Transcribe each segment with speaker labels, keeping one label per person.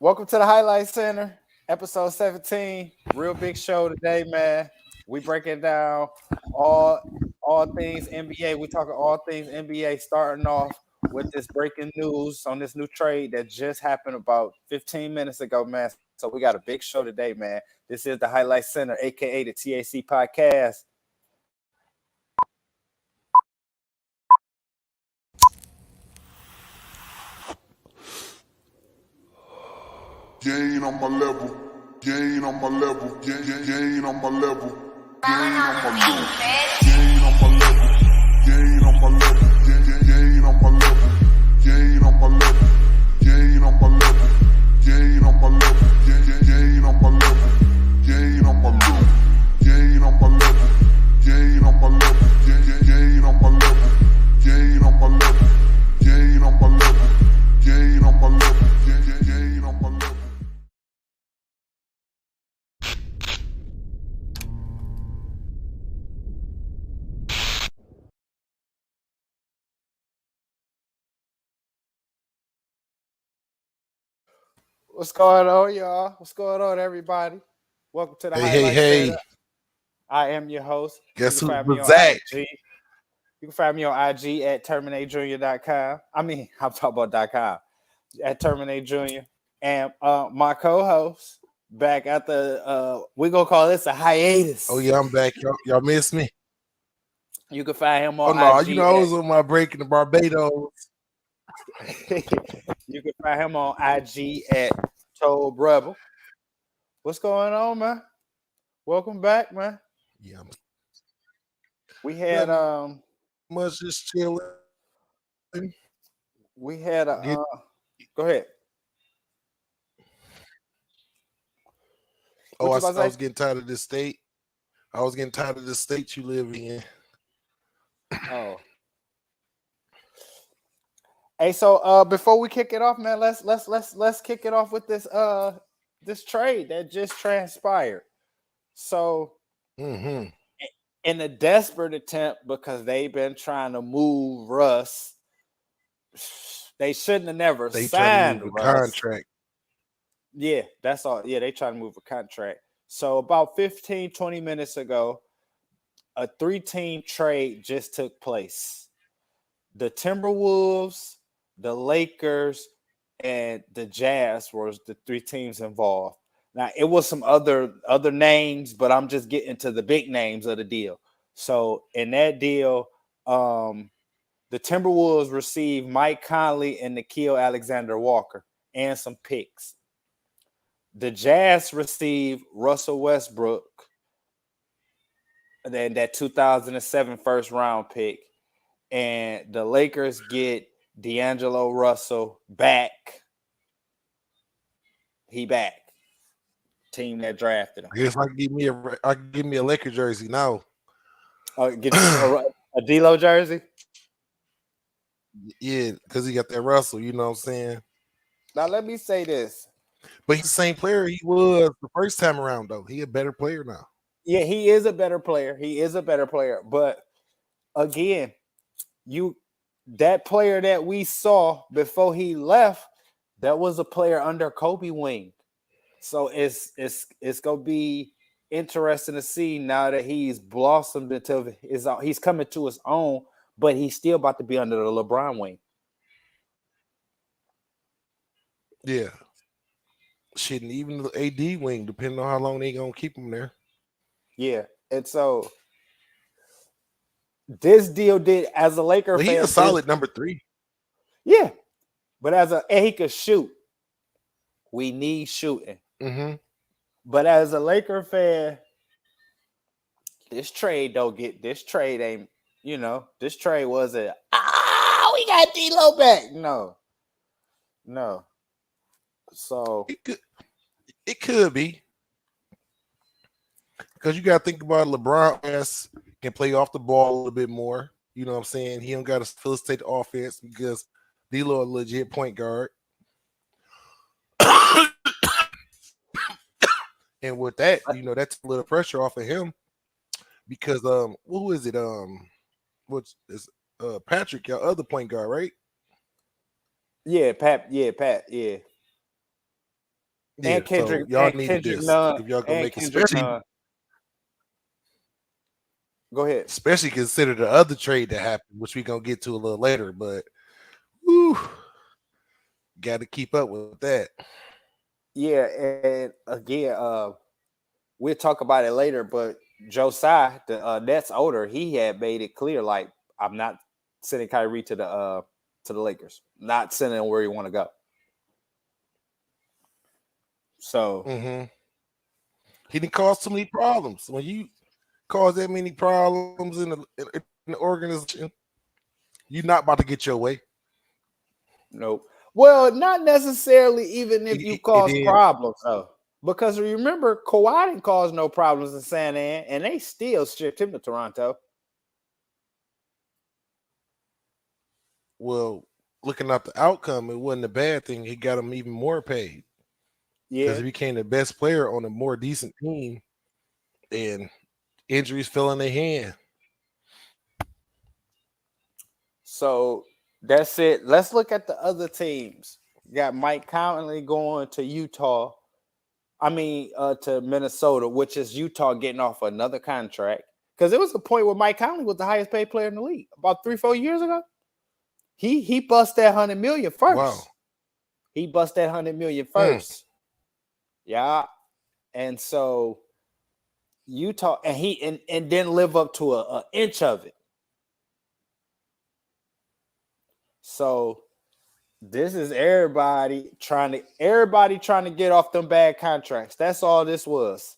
Speaker 1: Welcome to the Highlight Center, episode 17. Real big show today, man. We breaking down all things NBA. We talking all things NBA, starting off with this breaking news on this new trade that just happened about 15 minutes ago, man. So we got a big show today, man. This is the Highlight Center, aka the TAC podcast.
Speaker 2: You ain't on my level. You ain't on my level. You ain't on my level. You ain't on my level. You ain't on my level. You ain't on my level. You ain't on my level. You ain't on my level. You ain't on my level. You ain't on my level. You ain't on my level. You ain't on my level. You ain't on my level. You ain't on my level. You ain't on my level. You ain't on my level. You ain't on my level. You ain't on my level. You ain't on my level.
Speaker 1: What's going on, y'all? What's going on, everybody? Welcome to the Highlight Center. I am your host.
Speaker 3: Guess who was
Speaker 1: that? You can find me on IG at terminategenior.com. I'm talking about .com at terminategenior. And my co-host back at the we're gonna call this a hiatus.
Speaker 3: Oh yeah, I'm back. Y'all miss me?
Speaker 1: You can find him on IG.
Speaker 3: I was on my break in the Barbados.
Speaker 1: You can find him on IG at Told Rebel. What's going on, man? Welcome back, man.
Speaker 3: Yeah.
Speaker 1: We had
Speaker 3: much just chilling.
Speaker 1: We had a go ahead.
Speaker 3: I was getting tired of this state. I was getting tired of the state you live in.
Speaker 1: Oh. Hey, so before we kick it off, man, let's kick it off with this this trade that just transpired. So in a desperate attempt, because they've been trying to move Russ, they shouldn't have never signed
Speaker 3: a
Speaker 1: contract. Yeah, that's all. Yeah, they trying to move a contract. So about 15-20 minutes ago, a 3-team trade just took place. The Timberwolves, the Lakers, and the Jazz were the 3 teams involved. Now, it was some other names, but I'm just getting to the big names of the deal. So in that deal, the Timberwolves received Mike Conley and Nickeil Alexander-Walker and some picks. The Jazz received Russell Westbrook, and then that 2007 first round pick. And the Lakers get D'Angelo Russell back. He back. Team that drafted him.
Speaker 3: I guess I can give me a Laker jersey now.
Speaker 1: Get a D'Lo jersey?
Speaker 3: Yeah, because he got that Russell, you know what I'm saying?
Speaker 1: Now let me say this.
Speaker 3: But he's the same player he was the first time around, though. He a better player now.
Speaker 1: Yeah, he is a better player. But again, that player that we saw before he left, that was a player under Kobe wing. So it's gonna be interesting to see now that he's blossomed into he's coming to his own, but he's still about to be under the LeBron wing.
Speaker 3: Yeah. Shit, and even the AD wing, depending on how long they gonna keep him there.
Speaker 1: Yeah, and so this deal did as a Laker fan.
Speaker 3: He's a solid number 3.
Speaker 1: Yeah, but and he could shoot. We need shooting. But as a Laker fan, this trade ain't. This trade wasn't. We got D'Lo back. No. So
Speaker 3: it could be. Because you got to think about LeBron can play off the ball a little bit more. You know what I'm saying? He don't got to facilitate the offense because D'Lo a legit point guard. And with that, that's a little pressure off of him. Because who is it? What's this? Patrick, your other point guard, right?
Speaker 1: Yeah, Pat. Yeah.
Speaker 3: Yeah,
Speaker 1: and Kendrick,
Speaker 3: so y'all
Speaker 1: and
Speaker 3: needed
Speaker 1: Kendrick
Speaker 3: this
Speaker 1: Nunn,
Speaker 3: if y'all gonna
Speaker 1: and
Speaker 3: make it,
Speaker 1: Kendrick
Speaker 3: especially
Speaker 1: Nunn. Go ahead.
Speaker 3: consider the other trade that happened, which we gonna get to a little later. But whew, got to keep up with that.
Speaker 1: Yeah, and again, we'll talk about it later. But Josiah, the Nets owner, he had made it clear, like, I'm not sending Kyrie to the Lakers, not sending him where he want to go. So
Speaker 3: he didn't cause too many problems. When you cause that many problems in the organization, you're not about to get your way.
Speaker 1: nope. Well, not necessarily, even if you cause
Speaker 3: then,
Speaker 1: problems, though. Because remember, Kawhi didn't cause no problems in San Antonio, and they still shipped him to Toronto.
Speaker 3: Well, looking at the outcome, it wasn't a bad thing. He got him even more paid. Because he became the best player on a more decent team, and injuries fell in their hand.
Speaker 1: So that's it. Let's look at the other teams. Got Mike Conley going to Utah. To Minnesota, which is Utah getting off another contract. Because there was a point where Mike Conley was the highest paid player in the league about 3-4 years ago. He bust that $100 million first.
Speaker 3: Wow.
Speaker 1: He bust that $100 million first. Yeah. And so Utah, and he didn't live up to an inch of it. So this is everybody trying to get off them bad contracts. That's all this was.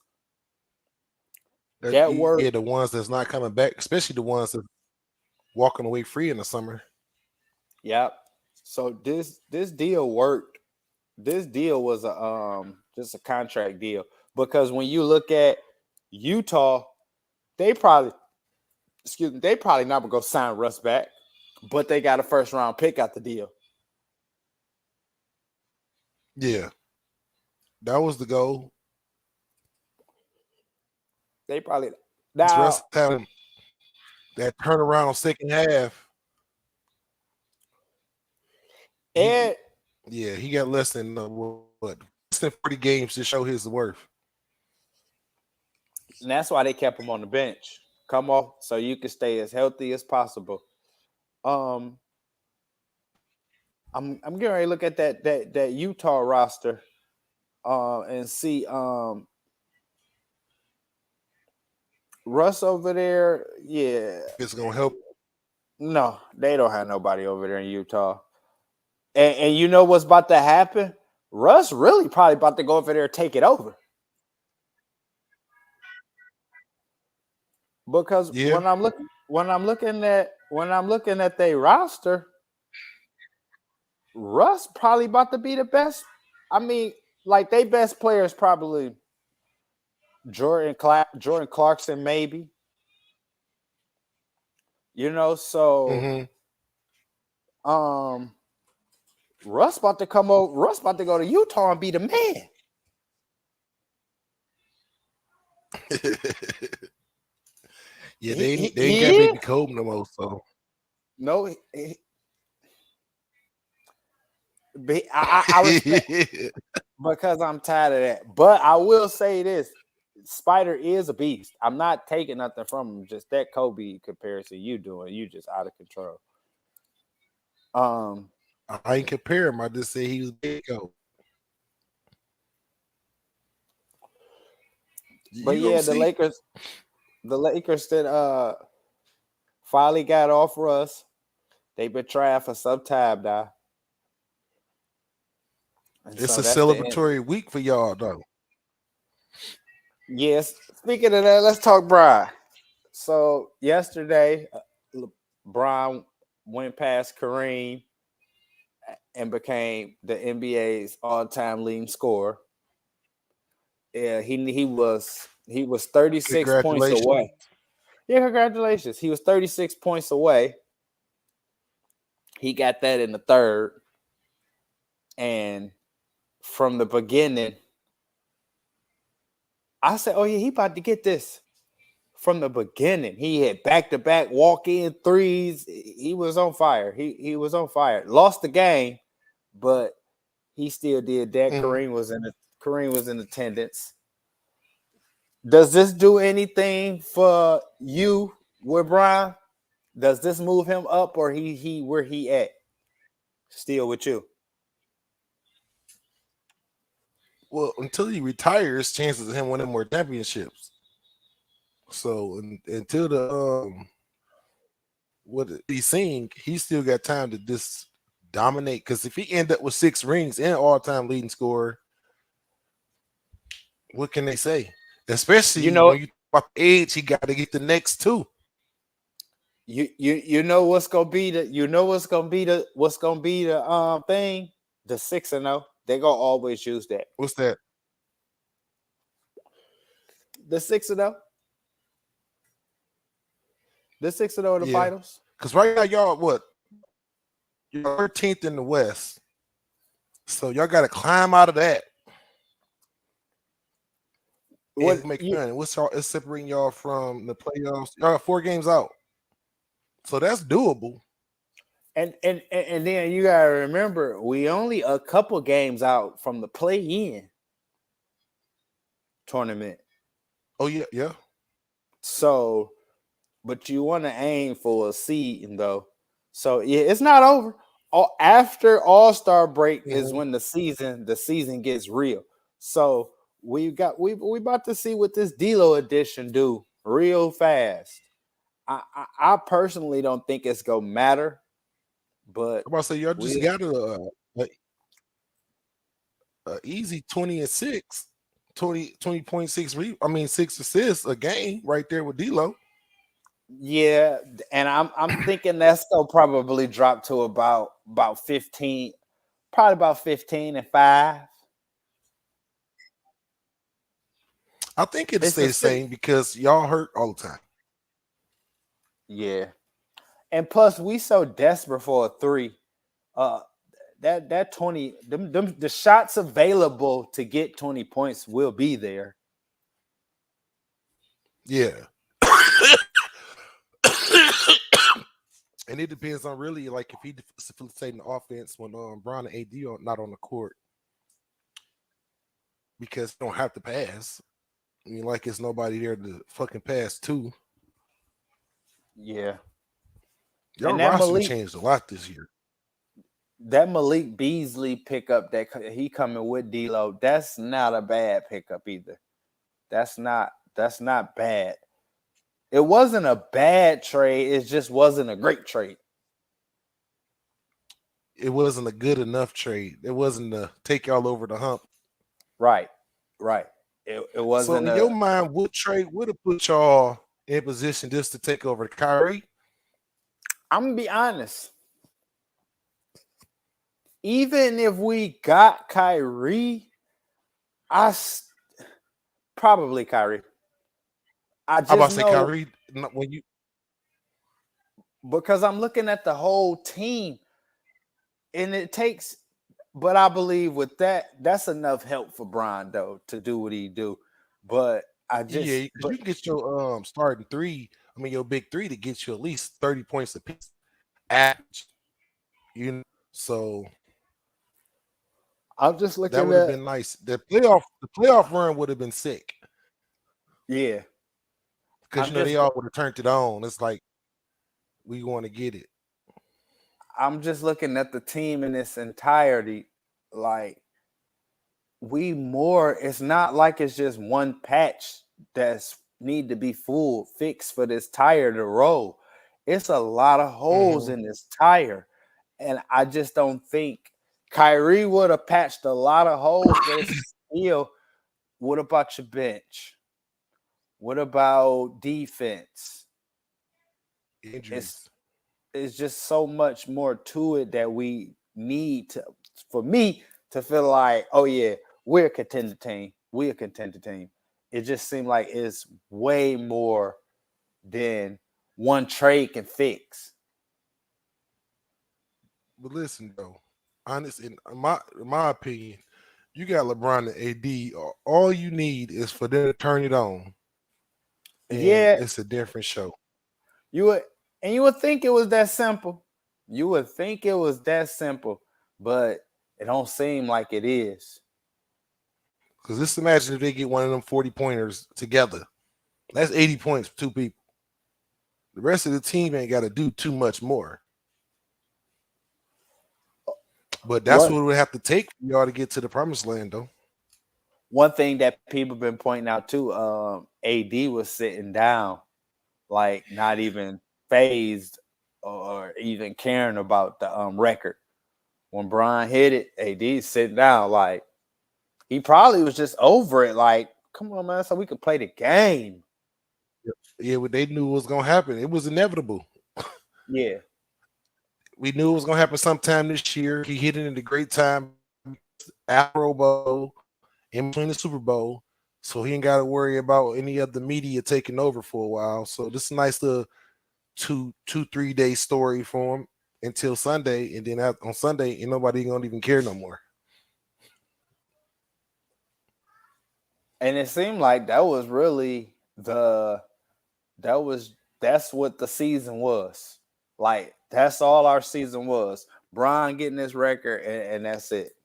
Speaker 1: That worked.
Speaker 3: Yeah, the ones that's not coming back, especially the ones that walking away free in the summer.
Speaker 1: Yep. So this deal worked. This deal was just a contract deal, because when you look at Utah, they probably not gonna go sign Russ back, but they got a first round pick out the deal.
Speaker 3: Yeah, that was the goal.
Speaker 1: They probably
Speaker 3: Russ having that turnaround on second half.
Speaker 1: And
Speaker 3: he got less than 40 games to show his worth.
Speaker 1: And that's why they kept him on the bench. Come off so you can stay as healthy as possible. I'm getting ready to look at that Utah roster and see Russ over there. Yeah,
Speaker 3: it's gonna help.
Speaker 1: No, they don't have nobody over there in Utah. And you know what's about to happen? Russ really probably about to go over there and take it over. Because when I'm looking at their roster, Russ probably about to be the best. Their best player is probably Jordan Clarkson, maybe. So Russ about to come over. Russ about to go to Utah and be the man.
Speaker 3: Yeah, they ain't got baby Kobe no more. So
Speaker 1: no, I respect because I'm tired of that. But I will say this: Spider is a beast. I'm not taking nothing from him. Just that Kobe comparison you just out of control.
Speaker 3: I ain't compare him. I just say he was big Kobe.
Speaker 1: But yeah, the Lakers that finally got off Russ. They've been trying for some time now.
Speaker 3: It's a celebratory week for y'all, though.
Speaker 1: Yes. Speaking of that, let's talk Brian. So yesterday, Brian went past Kareem and became the NBA's all-time leading scorer. Yeah, he was 36 points away. Yeah, congratulations. He was 36 points away. He got that in the third. And from the beginning, I said, oh, yeah, he about to get this. From the beginning, he had back-to-back walk-in threes. He was on fire. He was on fire. Lost the game, but he still did that. Kareem Kareem was in attendance. Does this do anything for you with Brian? Does this move him up, or he where he at? Still with you?
Speaker 3: Well, until he retires, chances of him winning more championships. So until the what he's seeing, he still got time to just dominate. Because if he end up with 6 rings and all-time leading scorer, what can they say? Especially when you talk about age, he got to get the next 2.
Speaker 1: You know what's gonna be the thing, the 6-0. They're gonna always use that.
Speaker 3: What's that?
Speaker 1: The 6-0. The 6-0 in the finals.
Speaker 3: Because right now y'all what? You're 13th in the West, so y'all got to climb out of that. What make money? What's separating y'all from the playoffs? Y'all got 4 games out. So that's doable.
Speaker 1: And then you gotta remember, we only a couple games out from the play-in tournament.
Speaker 3: Oh yeah.
Speaker 1: So, but you want to aim for a seed, though. So yeah, it's not over. After All-Star break is when the season gets real. So we about to see what this D'Lo edition do real fast. I personally don't think it's gonna matter, but
Speaker 3: I'm about to say y'all just got a easy 20-6, 20.6. 6 assists a game right there with D'Lo.
Speaker 1: Yeah, and I'm thinking that's gonna probably drop to about 15, probably about 15 and 5.
Speaker 3: I think it'll stay the same because y'all hurt all the time.
Speaker 1: Yeah, and plus we so desperate for a 3. That 20, the shots available to get 20 points will be there.
Speaker 3: Yeah. And it depends on really like if he facilitating the offense when Bron and AD are not on the court, because you don't have to pass. I mean, like it's nobody there to fucking pass to.
Speaker 1: Yeah.
Speaker 3: Your roster changed a lot this year.
Speaker 1: That Malik Beasley pickup that he coming with D'Lo, that's not a bad pickup either. That's not bad. It wasn't a bad trade. It just wasn't a great trade.
Speaker 3: It wasn't a good enough trade. It wasn't to take y'all over the hump.
Speaker 1: Right. It wasn't.
Speaker 3: So in your mind, what trade would have put y'all in position just to take over Kyrie?
Speaker 1: I'm gonna be honest. Even if we got Kyrie, probably Kyrie.
Speaker 3: I'm about to say Kyrie when you,
Speaker 1: because I'm looking at the whole team, and it takes. But I believe with that's enough help for Bron though to do what he do. But
Speaker 3: you can get your starting 3. I mean your big 3 to get you at least 30 points apiece. Average. So
Speaker 1: I'm just looking.
Speaker 3: That would have been nice. The playoff run would have been sick.
Speaker 1: Yeah,
Speaker 3: because they all would have turned it on. It's like we want to get it.
Speaker 1: I'm just looking at the team in its entirety. Like it's not like it's just one patch that's need to be fixed for this tire to roll. It's a lot of holes in this tire, and I just don't think Kyrie would have patched a lot of holes. But still, what about your bench? What about defense?
Speaker 3: Injuries.
Speaker 1: It's just so much more to it that we need for me to feel like, oh yeah, we're a contender team. We're a contender team. It just seemed like it's way more than one trade can fix.
Speaker 3: But listen though, honest in my opinion, you got LeBron and AD. All you need is for them to turn it on. And it's a different show.
Speaker 1: You would think it was that simple. But it don't seem like it is.
Speaker 3: Because just imagine if they get one of them 40-pointers together. That's 80 points for two people. The rest of the team ain't got to do too much more. But that's what it would have to take for y'all to get to the promised land, though.
Speaker 1: One thing that people been pointing out too, AD was sitting down, like not even phased or even caring about the record. When Bron hit it, AD sitting down, like he probably was just over it. Like, come on, man, so we could play the game.
Speaker 3: Yeah, but they knew what was gonna happen. It was inevitable.
Speaker 1: Yeah,
Speaker 3: we knew it was gonna happen sometime this year. He hit it in a great time after Bowl, in between the Super Bowl, so he ain't got to worry about any of the media taking over for a while. So this is a nice little 2-3 day story for him until Sunday, and then on Sunday, ain't nobody gonna even care no more.
Speaker 1: And it seemed like that was really that's what the season was. Like, that's all our season was. Bron getting this record, and that's it.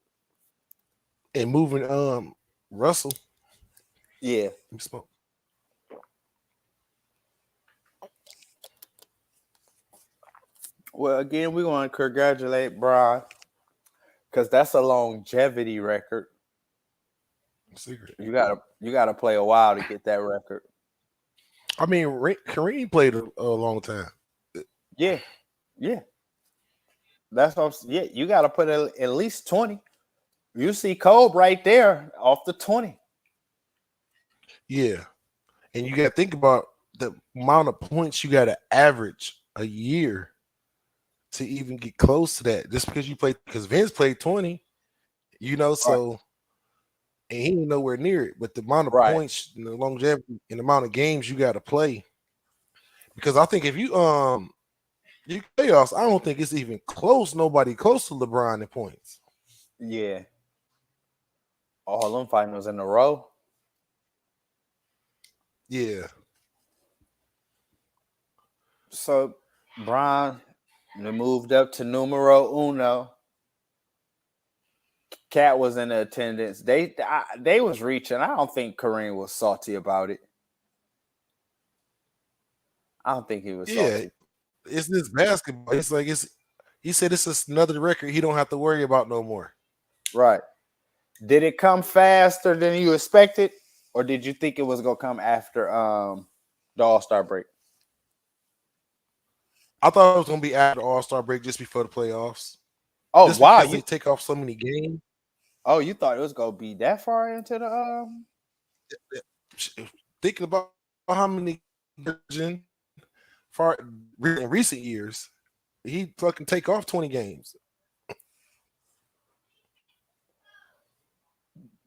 Speaker 3: And moving Russell.
Speaker 1: Yeah. Well, again, we want to congratulate Bron because that's a longevity record.
Speaker 3: Secret.
Speaker 1: You gotta play a while to get that record.
Speaker 3: I mean, Kareem played a long time.
Speaker 1: Yeah. That's what you got to put at least 20. You see Kobe right there off the 20.
Speaker 3: Yeah, and you got to think about the amount of points you got to average a year to even get close to that. Just because Vince played 20, so right. And he ain't nowhere near it. But the amount of points and the longevity and the amount of games you got to play, because I think if you playoffs, I don't think it's even close. Nobody close to LeBron in points.
Speaker 1: Yeah, all them finals in a row.
Speaker 3: Yeah.
Speaker 1: So Bron moved up to numero uno. Cat was in the attendance. They was reaching. I don't think Kareem was salty about it. I don't think he was salty.
Speaker 3: It's this basketball. It's like he said it's just another record he don't have to worry about no more.
Speaker 1: Right. Did it come faster than you expected? Or did you think it was gonna come after the All-Star break?
Speaker 3: I thought it was gonna be after the All-Star break, just before the playoffs.
Speaker 1: Oh,
Speaker 3: just
Speaker 1: wow!
Speaker 3: Because they take off so many games.
Speaker 1: Oh, you thought it was gonna be that far into the
Speaker 3: Thinking about how many in recent years, he fucking take off 20 games.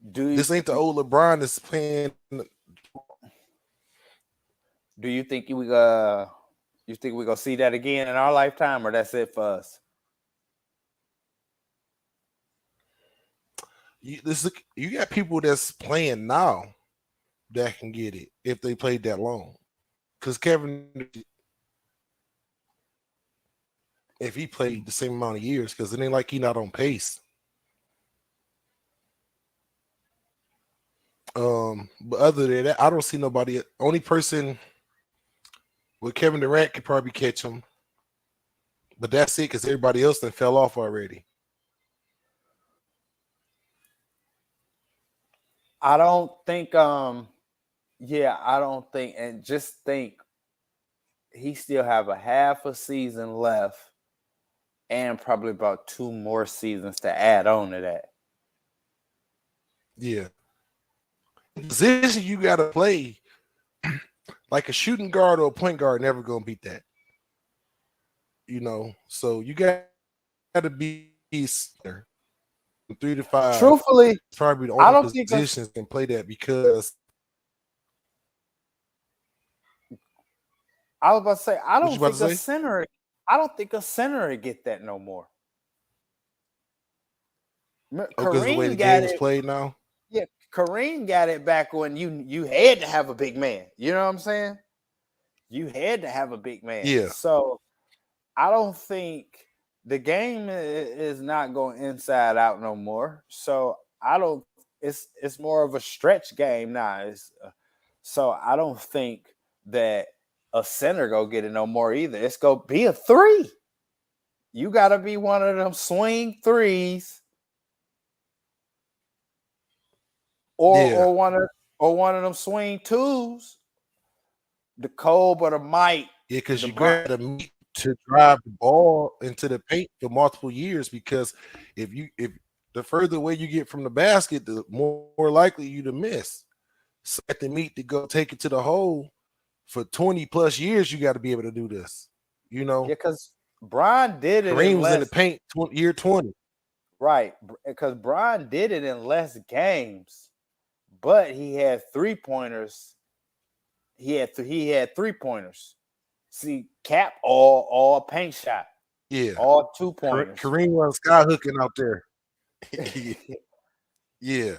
Speaker 3: This ain't the old LeBron that's playing.
Speaker 1: Do you think we gonna see that again in our lifetime, or that's it for us?
Speaker 3: You got people that's playing now that can get it if they played that long. Because Kevin, if he played the same amount of years, because it ain't like he not on pace. But other than that, I don't see nobody. Only person with Kevin Durant could probably catch him, but that's it because everybody else that fell off already.
Speaker 1: I don't think. I don't think, and just think he still have a half a season left, and probably about 2 more seasons to add on to that.
Speaker 3: Yeah. Position you got to play like a shooting guard or a point guard, never gonna beat that. So you got to be 3 to 5.
Speaker 1: Truthfully,
Speaker 3: probably the only positions can play that, because
Speaker 1: I was about to say I don't think a center would get that no more.
Speaker 3: Because the way the game's played now.
Speaker 1: Yeah, Kareem got it back when you had to have a big man. You know what I'm saying? You had to have a big man.
Speaker 3: Yeah.
Speaker 1: So I don't think the game is not going inside out no more. So I don't. it's more of a stretch game now. So I don't think that a center go get it no more either. It's gonna be a 3. You gotta be one of them swing 3s, or one of them swing 2s. The Cole or the Mike.
Speaker 3: Yeah, because you gotta meet to drive the ball into the paint for multiple years. Because if the further away you get from the basket, the more likely you to miss. So at the meet to go take it to the hole for 20 plus years, you got to be able to do this. You know,
Speaker 1: yeah, because Brian did it.
Speaker 3: Kareem was in the paint year 20.
Speaker 1: Right, because Brian did it in less games, but he had 3-pointers. He had 3-pointers. See, Cap all paint shot.
Speaker 3: Yeah,
Speaker 1: all 2-pointers.
Speaker 3: Kareem was sky hooking out there. Yeah.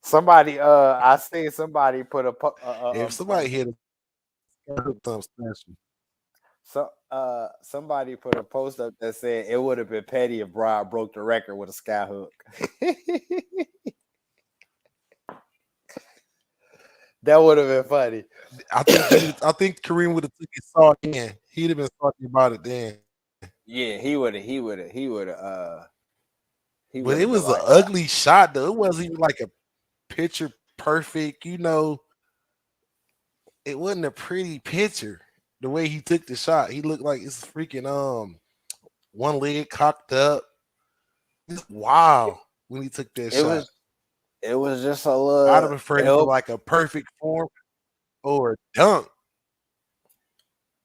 Speaker 1: Somebody, I seen somebody put
Speaker 3: if somebody hit a thumb special.
Speaker 1: So somebody put a post up that said it would have been petty if Brian broke the record with a sky hook. That would have been funny.
Speaker 3: I think Kareem would have took his saw in. He'd have been talking about it then.
Speaker 1: Yeah, he would have.
Speaker 3: But it was an ugly shot though. It wasn't even like a picture perfect, you know. It wasn't a pretty picture. The way he took the shot, he looked like it's freaking one leg cocked up. Wow, when he took that shot.
Speaker 1: It was just a little.
Speaker 3: I'd have preferred it like a perfect form or a dunk.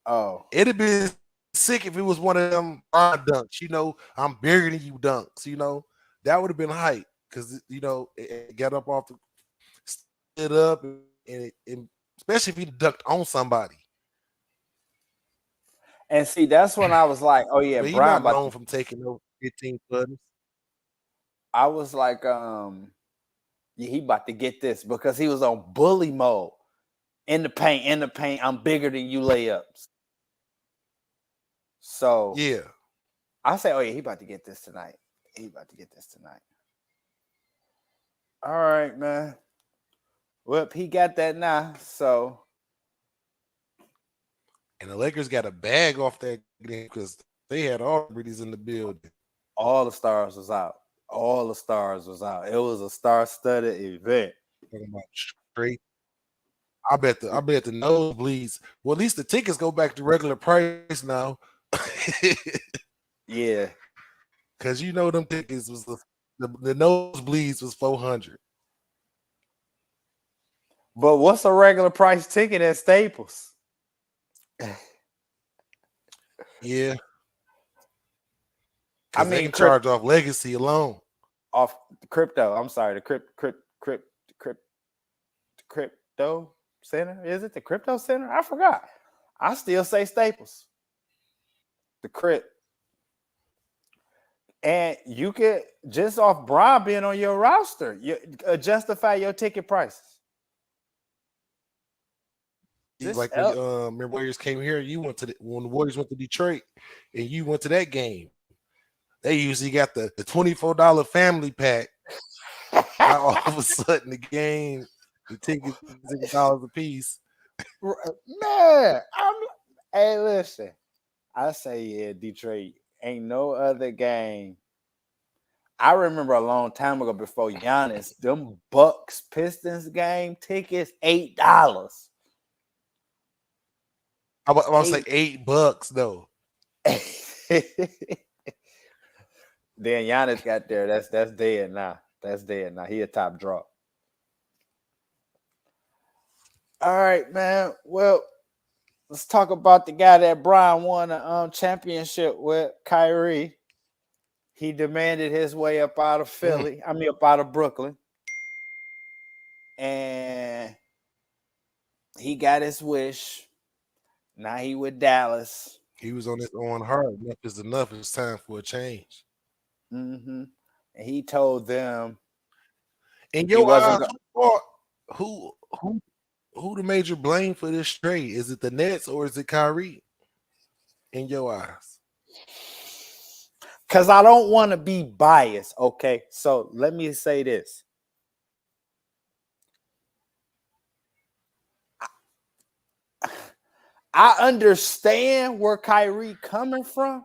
Speaker 1: Oh,
Speaker 3: it'd have been sick if it was one of them dunks. You know, I'm bigger than you dunks. You know, that would have been hype because you know it got up off the stood up and especially if he dunked on somebody.
Speaker 1: And see, that's when I was like, "Oh yeah,
Speaker 3: he's
Speaker 1: Brian
Speaker 3: not known from taking over 15 footers."
Speaker 1: I was like, yeah, he about to get this because he was on bully mode in the paint. I'm bigger than you layups. So
Speaker 3: yeah,
Speaker 1: I say, oh yeah, he about to get this tonight. All right, man. Well, he got that now. So.
Speaker 3: And the Lakers got a bag off that game because they had all the in the building.
Speaker 1: All the stars was out. It was a star-studded event.
Speaker 3: Talking about straight. I bet the nosebleeds. Well, at least the tickets go back to regular price now.
Speaker 1: Yeah,
Speaker 3: because you know them tickets was the nosebleeds was $400.
Speaker 1: But what's a regular price ticket at Staples?
Speaker 3: Yeah, I mean, they can charge off legacy alone.
Speaker 1: Off the crypto. I'm sorry, the crypto center. Is it the crypto center? I forgot. I still say Staples. The crypt. And you could just off Brian being on your roster, you justify your ticket prices.
Speaker 3: Like when Warriors came here, you went to when the Warriors went to Detroit, and you went to that game. They usually got the $24 family pack. All of a sudden, the game, the tickets $6 a piece.
Speaker 1: Man, hey, listen. I say, yeah, Detroit ain't no other game. I remember a long time ago before Giannis, them Bucks Pistons game tickets $8.
Speaker 3: I want to say $8 though.
Speaker 1: Then Giannis got there. That's dead now. He a top draw. All right, man. Well, let's talk about the guy that Brian won a championship with, Kyrie. He demanded his way up out of Philly. Up out of Brooklyn. And he got his wish. Now he with Dallas.
Speaker 3: He was on his own heart. Enough is enough. It's time for a change.
Speaker 1: Mm-hmm. And he told them.
Speaker 3: And who the major blame for this trade? Is it the Nets or is it Kyrie? In your eyes?
Speaker 1: Because I don't want to be biased. Okay, so let me say this. I understand where Kyrie coming from,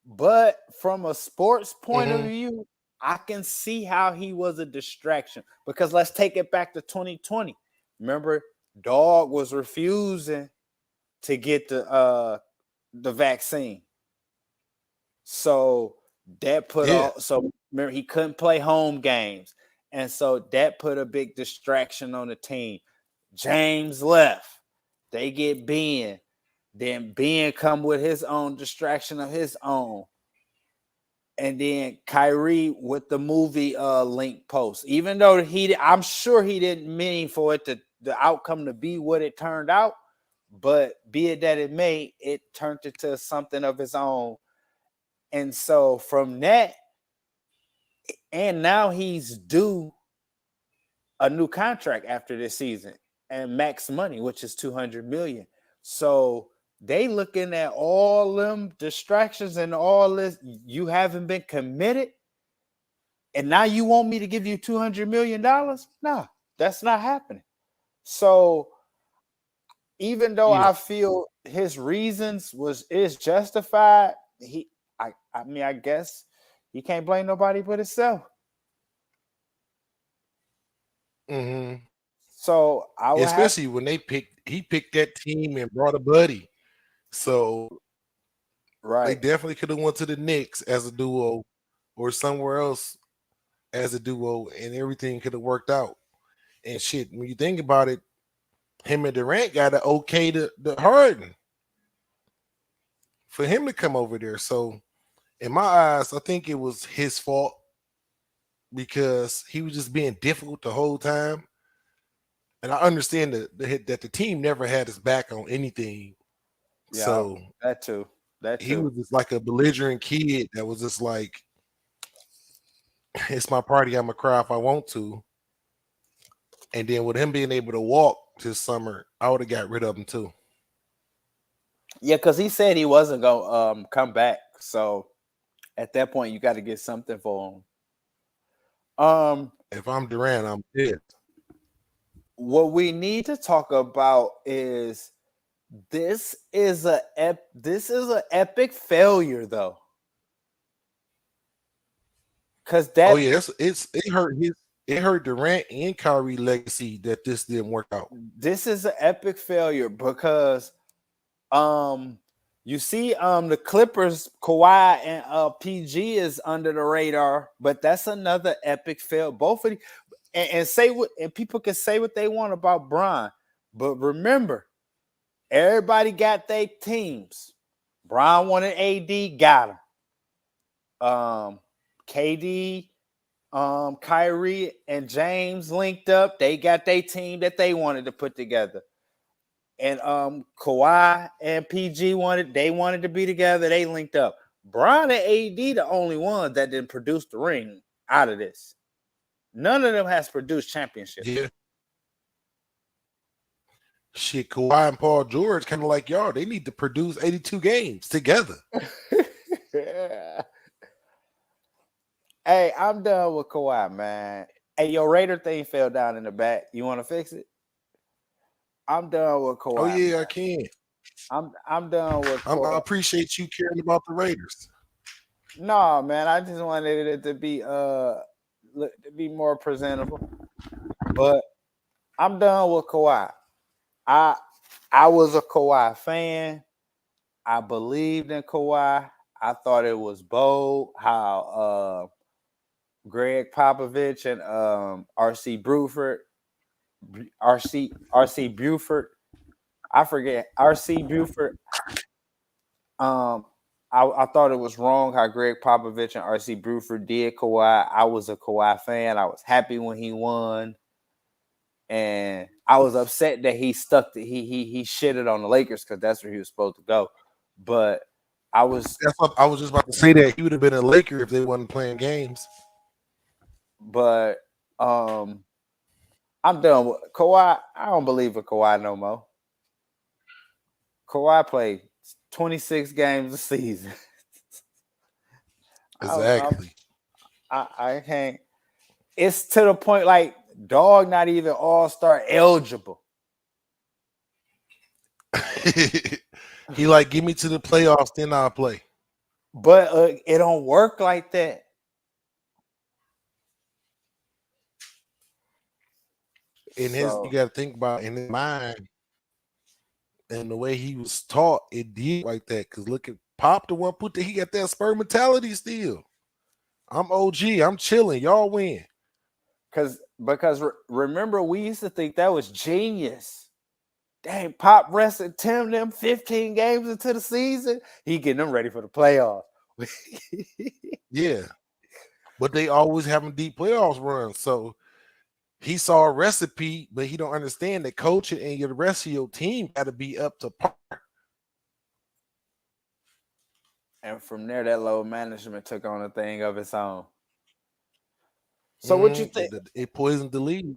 Speaker 1: but from a sports point of view, I can see how he was a distraction. Because let's take it back to 2020. Remember, Dog was refusing to get the vaccine. So that put remember, he couldn't play home games. And so that put a big distraction on the team. James left. They get Ben. Then Ben come with his own distraction of his own. And then Kyrie with the movie link post. Even though I'm sure he didn't mean for it the outcome to be what it turned out, but be it that it may, it turned into something of its own. And so from that, and now he's due a new contract after this season and max money, which is $200 million. So they looking at all them distractions and all this. You haven't been committed, and now you want me to give you $200 million? No, that's not happening. So even though I feel his reasons is justified, I mean, I guess he can't blame nobody but himself. So
Speaker 3: especially when he picked that team and brought a buddy. So they definitely could have went to the Knicks as a duo or somewhere else as a duo, and everything could have worked out. And shit, when you think about it, him and Durant got to okay the Harden for him to come over there. So in my eyes, I think it was his fault because he was just being difficult the whole time. And I understand that the team never had his back on anything.
Speaker 1: Yeah,
Speaker 3: so
Speaker 1: that too.
Speaker 3: He was just like a belligerent kid that was just like, it's my party, I'm gonna cry if I want to. And then with him being able to walk this summer, I would have got rid of him too.
Speaker 1: Yeah, because he said he wasn't gonna come back. So at that point, you got to get something for him.
Speaker 3: If I'm Durant, I'm dead.
Speaker 1: What we need to talk about is this is an epic failure, though. Because that
Speaker 3: it hurt Durant and Kyrie legacy that this didn't work out.
Speaker 1: This is an epic failure because you see the Clippers, Kawhi and PG is under the radar, but that's another epic fail. Both of these, and people can say what they want about Bron, but remember, everybody got their teams. Bron wanted AD, got him. KD, Kyrie, and James linked up. They got their team that they wanted to put together. And Kawhi and PG wanted to be together. They linked up. Bron and AD the only ones that didn't produce the ring out of this. None of them has produced championships.
Speaker 3: Yeah. Shit, Kawhi and Paul George kind of like y'all. They need to produce 82 games together.
Speaker 1: Yeah. Hey, I'm done with Kawhi, man. Hey, your Raider thing fell down in the back. You want to fix it? I'm done with Kawhi.
Speaker 3: Oh yeah, man. I can.
Speaker 1: I'm done with Kawhi.
Speaker 3: I appreciate you caring about the Raiders.
Speaker 1: No, man, I just wanted it to be more presentable. But I'm done with Kawhi. I was a Kawhi fan. I believed in Kawhi. I thought it was bold how Greg Popovich and RC Buford. I forget RC Buford. I thought it was wrong how Greg Popovich and RC Buford did Kawhi. I was a Kawhi fan. I was happy when he won, and I was upset that he stuck to he shitted on the Lakers because that's where he was supposed to go. But I was
Speaker 3: just about to say that he would have been a Laker if they wasn't playing games.
Speaker 1: But I'm done with Kawhi. I don't believe in Kawhi no more. Kawhi played 26 games a season.
Speaker 3: Exactly.
Speaker 1: I can't. It's to the point like dog not even all-star eligible.
Speaker 3: He like, give me to the playoffs, then I'll play.
Speaker 1: But it don't work like that.
Speaker 3: In his, you got to think about in his mind and the way he was taught, it did like that. Because look at Pop, the one he got that Spurs mentality still. I'm OG, I'm chilling, y'all win.
Speaker 1: Because remember, we used to think that was genius. Dang, Pop rested Tim them 15 games into the season. He getting them ready for the playoffs.
Speaker 3: Yeah. But they always having deep playoffs runs. So he saw a recipe, but he don't understand that coaching and the rest of your team got to be up to par.
Speaker 1: And from there, that load management took on a thing of its own. So what you think?
Speaker 3: It poisoned the league.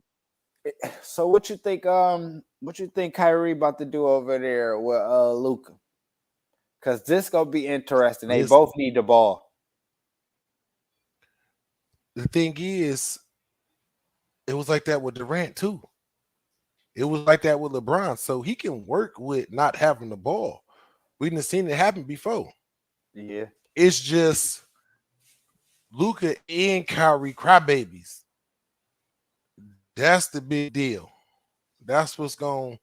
Speaker 1: So what you think? What you think Kyrie about to do over there with Luka? Because this gonna be interesting. They both need the ball.
Speaker 3: The thing is, it was like that with Durant too. It was like that with LeBron. So he can work with not having the ball. We didn't seen it happen before.
Speaker 1: Yeah.
Speaker 3: It's just Luka and Kyrie crybabies. That's the big deal. That's what's gonna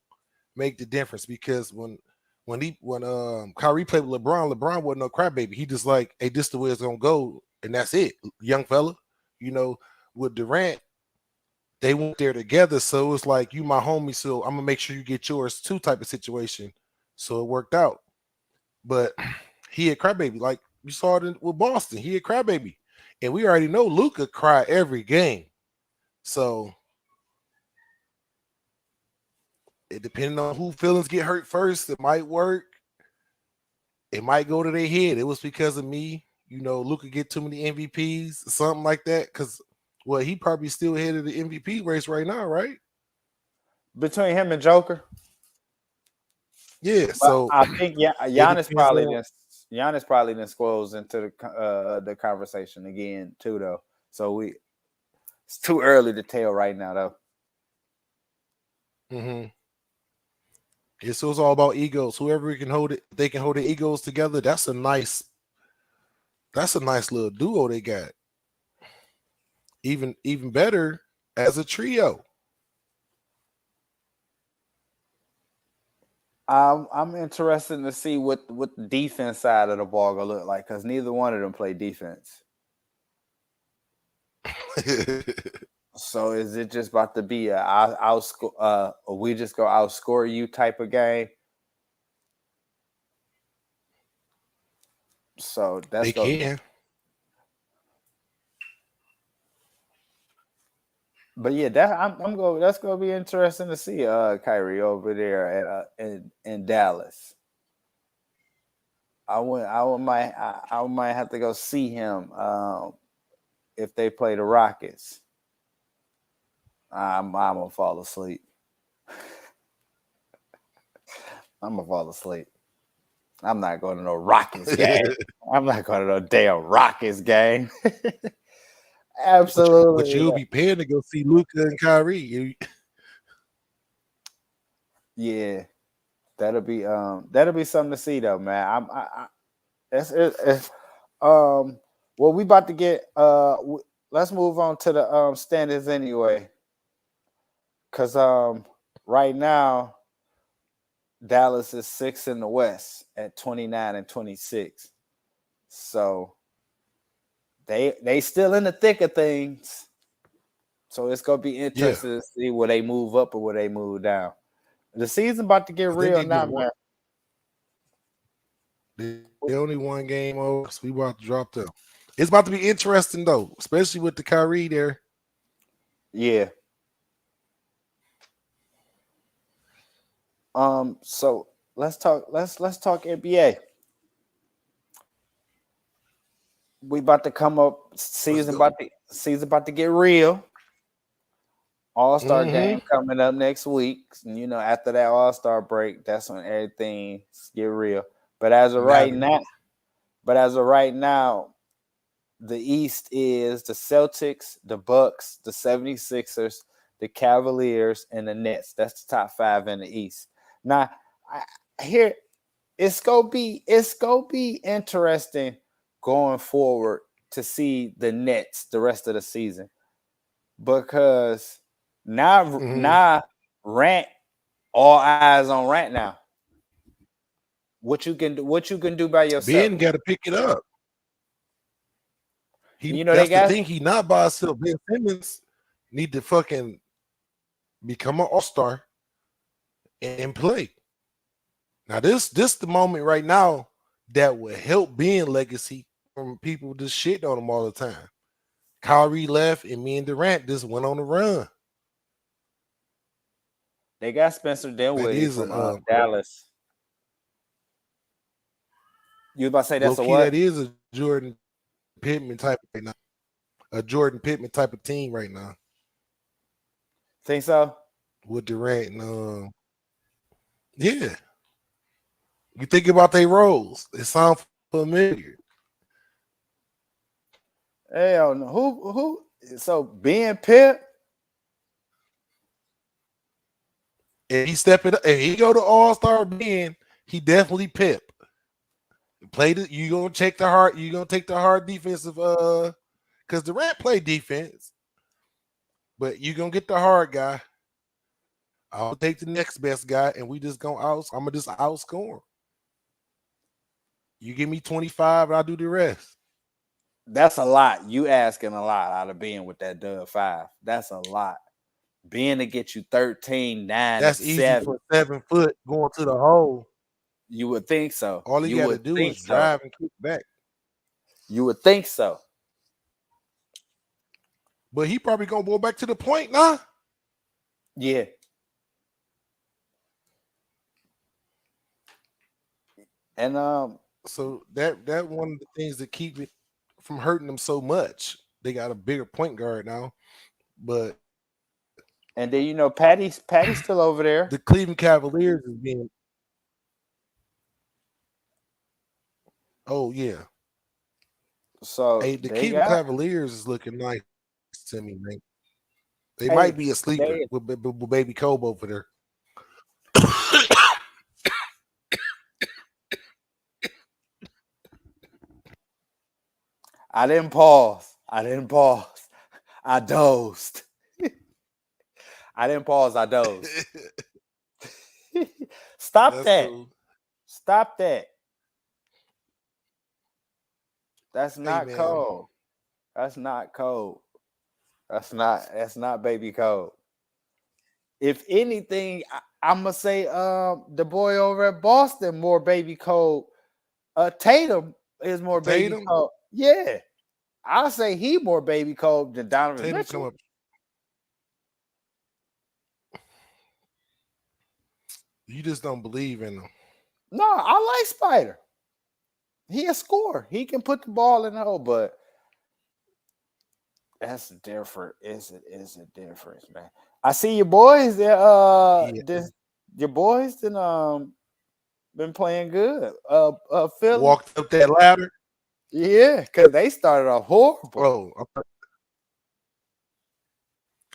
Speaker 3: make the difference, because when Kyrie played with LeBron wasn't no crybaby. He just like, hey, this the way it's gonna go, and that's it, young fella. You know, with Durant, they went there together, so it's like, you my homie, so I'm gonna make sure you get yours too, type of situation. So it worked out. But he a crybaby, like you saw it with Boston. He a crybaby, and we already know Luka cry every game. So it depending on who feelings get hurt first, it might work. It might go to their head. It was because of me. You know, Luka get too many MVPs, something like that. Because, well, he probably still ahead of the MVP race right now, right?
Speaker 1: Between him and Joker.
Speaker 3: Yeah. So
Speaker 1: I think Giannis probably didn't squoze into the conversation again too, though. So it's too early to tell right now, though.
Speaker 3: Mm-hmm. Yeah, so it's all about egos. Whoever can hold it, they can hold their egos together. That's a nice little duo they got. Even better as a trio.
Speaker 1: I'm interested to see what the defense side of the ball gonna look like, because neither one of them play defense. So is it just about to be we just go outscore you type of game? So that's
Speaker 3: they can.
Speaker 1: But yeah, that's gonna be interesting to see Kyrie over there in Dallas. I might have to go see him if they play the Rockets. I'm gonna fall asleep. I'm gonna fall asleep. I'm not going to no Rockets game. I'm not going to no damn Rockets game. Absolutely.
Speaker 3: But you'll be paying to go see Luka and Kyrie.
Speaker 1: Yeah, that'll be something to see though, man. Well, we about to get let's move on to the standings anyway, because right now Dallas is 6th in the West at 29 and 26. So they still in the thick of things. So it's gonna be interesting to see where they move up or where they move down. The season about to get real now, man.
Speaker 3: They only one game over, so we about to drop them. It's about to be interesting though, especially with the Kyrie there.
Speaker 1: Yeah. So let's talk NBA. We about to come up. Season about to get real. All-Star game coming up next week. And, you know, after that All-Star break, that's when everything get real. But as of right now, the East is the Celtics, the Bucks, the 76ers, the Cavaliers, and the Nets. That's the top 5 in the East. Now, here it's gonna be interesting going forward to see the Nets the rest of the season, because now Rant, all eyes on Rant now. What you can do by yourself.
Speaker 3: Ben got to pick it up.
Speaker 1: They
Speaker 3: That's the
Speaker 1: got
Speaker 3: thing. He not by himself. Ben Simmons need to fucking become an all-star and play. Now this the moment right now that will help Ben legacy from people just shit on him all the time. Kyrie left and me and Durant just went on the run.
Speaker 1: They got Spencer Dinwiddie from Dallas. You was about to say that's a what?
Speaker 3: That is a Jordan Pittman type right now. A Jordan Pittman type of team right now.
Speaker 1: Think so?
Speaker 3: With Durant and yeah. You think about their roles. It sounds familiar.
Speaker 1: Hell no. Who? So Ben Pitt.
Speaker 3: If he step it up, if he go to All-Star Ben, he definitely Pip. You gonna check the hard. You gonna take the hard defensive because Durant played defense, but you gonna get the hard guy. I'll take the next best guy, and we just gonna I'm gonna just outscore. You give me 25, and I'll do the rest.
Speaker 1: That's a lot. You asking a lot out of being with that dub 5. That's a lot. Being to get you 13, 9,
Speaker 3: that's easy 7. For 7 foot going to the hole.
Speaker 1: You would think so.
Speaker 3: All he got to do is drive and kick back.
Speaker 1: You would think so.
Speaker 3: But he probably gonna go back to the point now.
Speaker 1: Yeah. And
Speaker 3: so that one of the things that keep it from hurting them so much. They got a bigger point guard now, but
Speaker 1: and then Patty's still over there.
Speaker 3: The Cleveland Cavaliers is being. Oh yeah.
Speaker 1: So
Speaker 3: the Cleveland Cavaliers is looking nice to me, man. They might be a sleeper with Baby Kobe over there.
Speaker 1: I didn't pause. I dozed. I didn't pause. I dozed. Stop that. Cool. Stop that. That's not cold. That's not cold. That's not Baby Kobe. If anything, I'm gonna say the boy over at Boston more Baby Kobe. Tatum is more Baby Kobe. Yeah. I'll say he more Baby Kobe than Donovan Mitchell.
Speaker 3: You just don't believe in him.
Speaker 1: No, I like Spider. He a scorer. He can put the ball in the hole, but that's different. It's a difference, man. I see your boys. Your boys been playing good. Philly
Speaker 3: walked up that ladder.
Speaker 1: Yeah, because they started off horrible.
Speaker 3: Bro,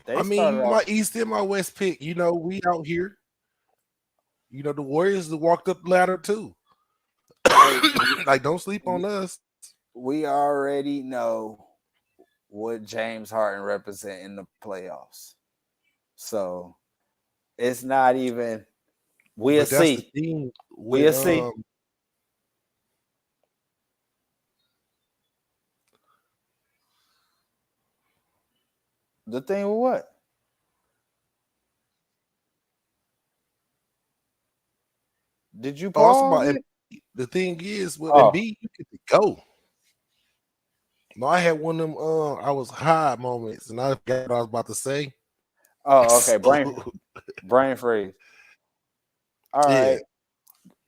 Speaker 3: my East and my West pick. We out here. The Warriors that walked up the ladder too. Like, don't sleep on us.
Speaker 1: We already know what James Harden represent in the playoffs. So it's not even. We'll see. We'll see. The thing with what? Did you pause?
Speaker 3: The thing is with Embiid, you get to go. No, I had one of them. I was high moments, and I forgot what I was about to say.
Speaker 1: Oh, okay. Brain freeze. All right.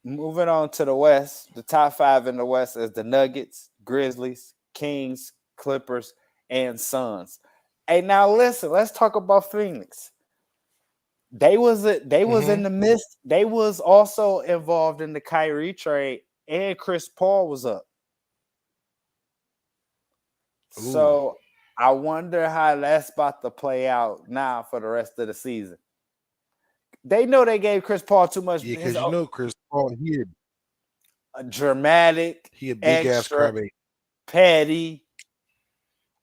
Speaker 1: Moving on to the West. The top 5 in the West is the Nuggets, Grizzlies, Kings, Clippers, and Suns. Hey, now listen. Let's talk about Phoenix. They was in the midst. They was also involved in the Kyrie trade, and Chris Paul was up. Ooh. So I wonder how that's about to play out now for the rest of the season. They know they gave Chris Paul too much.
Speaker 3: Yeah, because you know Chris Paul,
Speaker 1: a dramatic,
Speaker 3: he a big ass
Speaker 1: extra,
Speaker 3: crybaby.
Speaker 1: petty.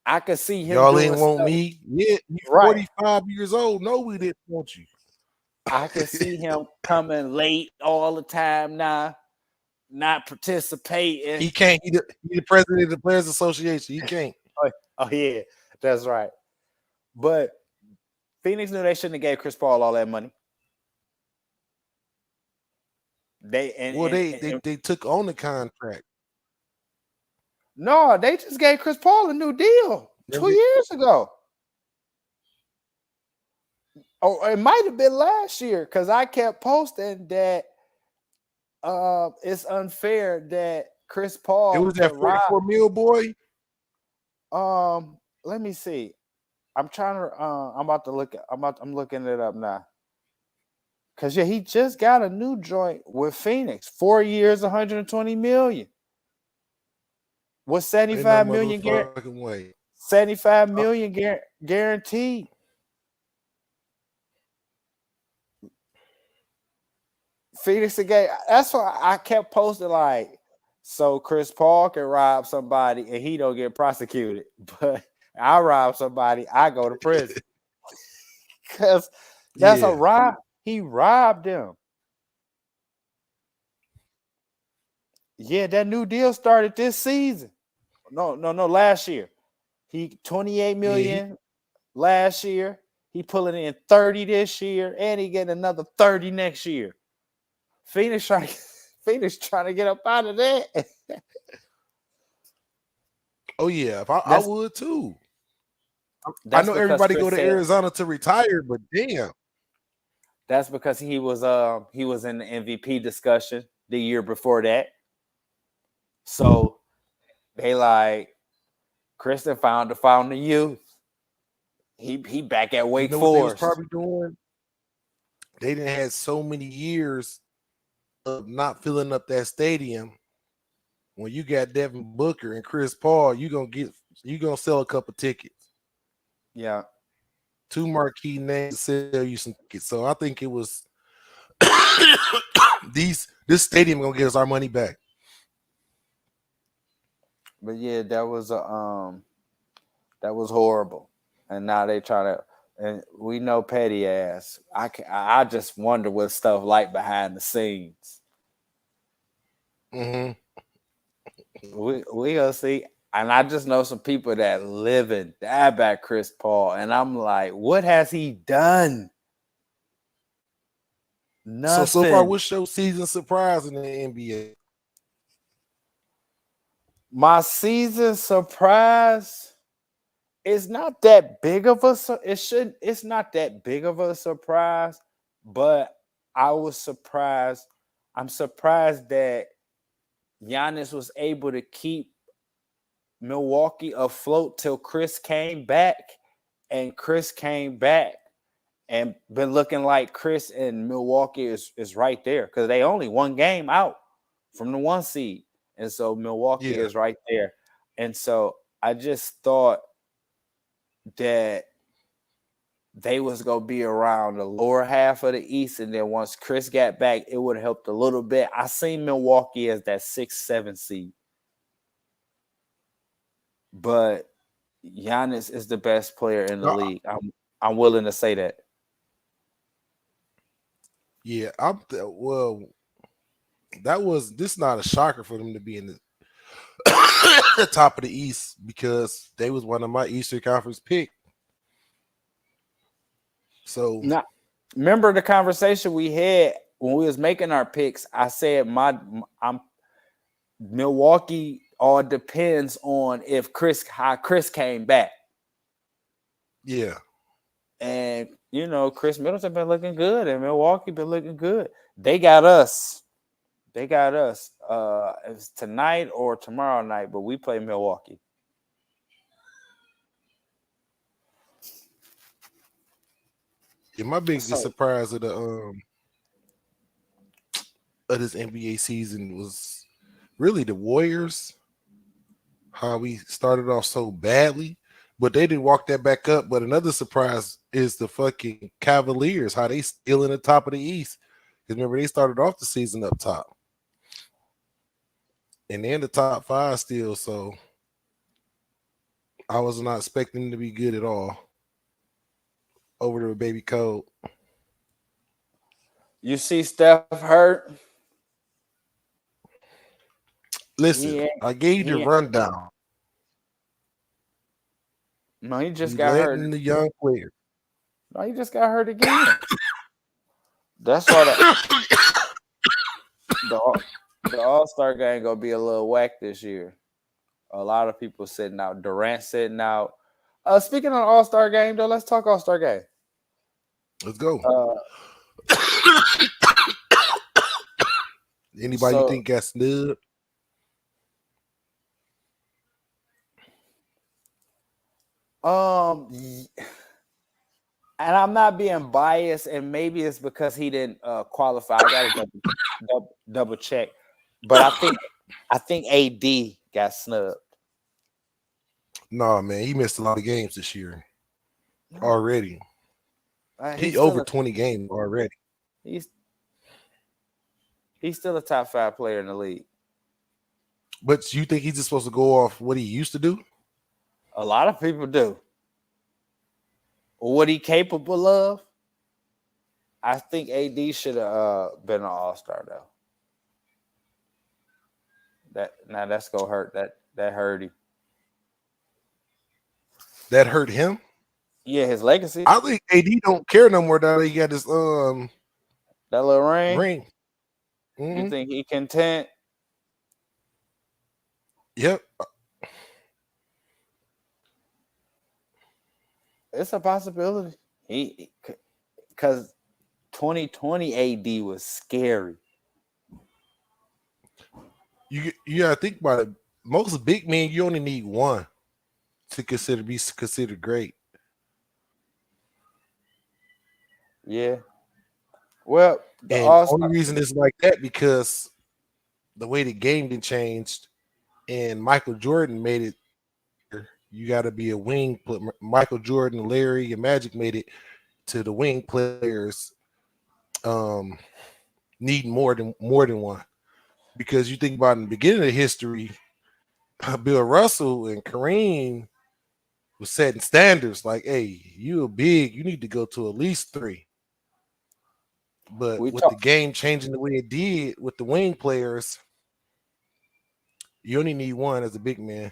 Speaker 1: I could see him.
Speaker 3: Y'all
Speaker 1: doing
Speaker 3: ain't want
Speaker 1: stuff.
Speaker 3: me. Yeah, you
Speaker 1: Right.
Speaker 3: 45 years old. No, we didn't want you.
Speaker 1: I could see him coming late all the time now, not participating.
Speaker 3: He can't. He the president of the Players Association. He can't.
Speaker 1: Oh yeah, that's right. But Phoenix knew they shouldn't have gave Chris Paul all that money. They
Speaker 3: took on the contract.
Speaker 1: No, they just gave Chris Paul a new deal 2 years ago. Oh, it might have been last year because I kept posting that it's unfair that Chris Paul.
Speaker 3: It was that 44 mil boy.
Speaker 1: Let me see. I'm trying to. I'm about to look. I'm looking it up now. Cause yeah, he just got a new joint with Phoenix. 4 years, 120 million. With 75 million guaranteed. 75 million guaranteed. Phoenix again. That's why I kept posting like, so Chris Paul can rob somebody and he don't get prosecuted, but I rob somebody, I go to prison. Because that's a rob. He robbed them. Yeah, that new deal started this season. No, last year. He 28 million last year. He pulling in 30 this year, and he getting another 30 next year. Phoenix trying to get up out of that.
Speaker 3: Oh yeah, I would too. I know everybody go to Arizona to retire, but damn.
Speaker 1: That's because he was in the MVP discussion the year before that. So they like Kristen found the youth. He back at Wake Forest. What they was
Speaker 3: probably doing? They didn't have so many years of not filling up that stadium. When you got Devin Booker and Chris Paul, you gonna sell a couple tickets.
Speaker 1: Yeah.
Speaker 3: 2 marquee names to sell you some tickets. So I think it was this stadium gonna get us our money back.
Speaker 1: But yeah, that was horrible. And now they try to, and we know petty ass. I just wonder what stuff like behind the scenes.
Speaker 3: Mm-hmm.
Speaker 1: We gonna see. And I just know some people that live and die by Chris Paul. And I'm like, what has he done? Nothing.
Speaker 3: So far, what's your season surprise in the NBA?
Speaker 1: My season surprise is not that big of a. It's not that big of a surprise, but I was surprised. I'm surprised that Giannis was able to keep Milwaukee afloat till Chris came back, and Chris came back and been looking like Chris and Milwaukee is right there because they only 1 game out from the 1 seed. And so Milwaukee is right there. And so I just thought that they was going to be around the lower half of the East. And then once Chris got back, it would have helped a little bit. I seen Milwaukee as that 6-7 seed. But Giannis is the best player in the league. I'm willing to say that.
Speaker 3: Yeah, this is not a shocker for them to be in the top of the East because they was one of my Eastern Conference picks. So
Speaker 1: now, remember the conversation we had when we was making our picks? I said I'm Milwaukee all depends on how Chris came back.
Speaker 3: Yeah. And
Speaker 1: Chris Middleton been looking good and Milwaukee been looking good. They got us. It's tonight or tomorrow night, but we play Milwaukee.
Speaker 3: Yeah, my biggest surprise of this NBA season was really the Warriors. How we started off so badly, But they didn't walk that back up. But another surprise is the fucking Cavaliers, how they still in the top of the East. Because remember, they started off the season up top. And they're in the top 5 still, so I was not expecting them to be good at all. Over to baby code.
Speaker 1: You see Steph hurt?
Speaker 3: Listen, I gave you the rundown.
Speaker 1: No, he just
Speaker 3: We
Speaker 1: got hurt.
Speaker 3: letting the young player.
Speaker 1: No, he just got hurt again. That's why the All-Star game gonna be a little whack this year. A lot of people sitting out. Durant sitting out. Speaking of the All-Star game, though, let's talk All-Star game.
Speaker 3: Let's go. Anybody you think got snubbed?
Speaker 1: And I'm not being biased, and maybe it's because he didn't qualify. I gotta double check, but I think AD got snubbed.
Speaker 3: Nah, man, he missed a lot of games this year already. He over 20 games already.
Speaker 1: He's still a top 5 player in the league.
Speaker 3: But you think he's just supposed to go off what he used to do?
Speaker 1: A lot of people do. What he capable of? I think AD should have been an All-Star though. That's gonna hurt. That hurt him.
Speaker 3: That hurt him?
Speaker 1: Yeah, his legacy.
Speaker 3: I think AD don't care no more now that he got this
Speaker 1: that little ring.
Speaker 3: Mm-hmm.
Speaker 1: You think he content?
Speaker 3: Yep.
Speaker 1: It's a possibility. Because 2020 AD was scary.
Speaker 3: You gotta think about it. Most big men, you only need one to be considered great.
Speaker 1: Yeah. Well,
Speaker 3: the only reason it's like that because the way the game did changed, and Michael Jordan made it. You got to be a wing. Michael Jordan, Larry, and Magic made it to the wing players needing more than one. Because you think about in the beginning of history, Bill Russell and Kareem was setting standards like, hey, you're big, you need to go to at least 3. But with the game changing the way it did with the wing players, you only need one as a big man.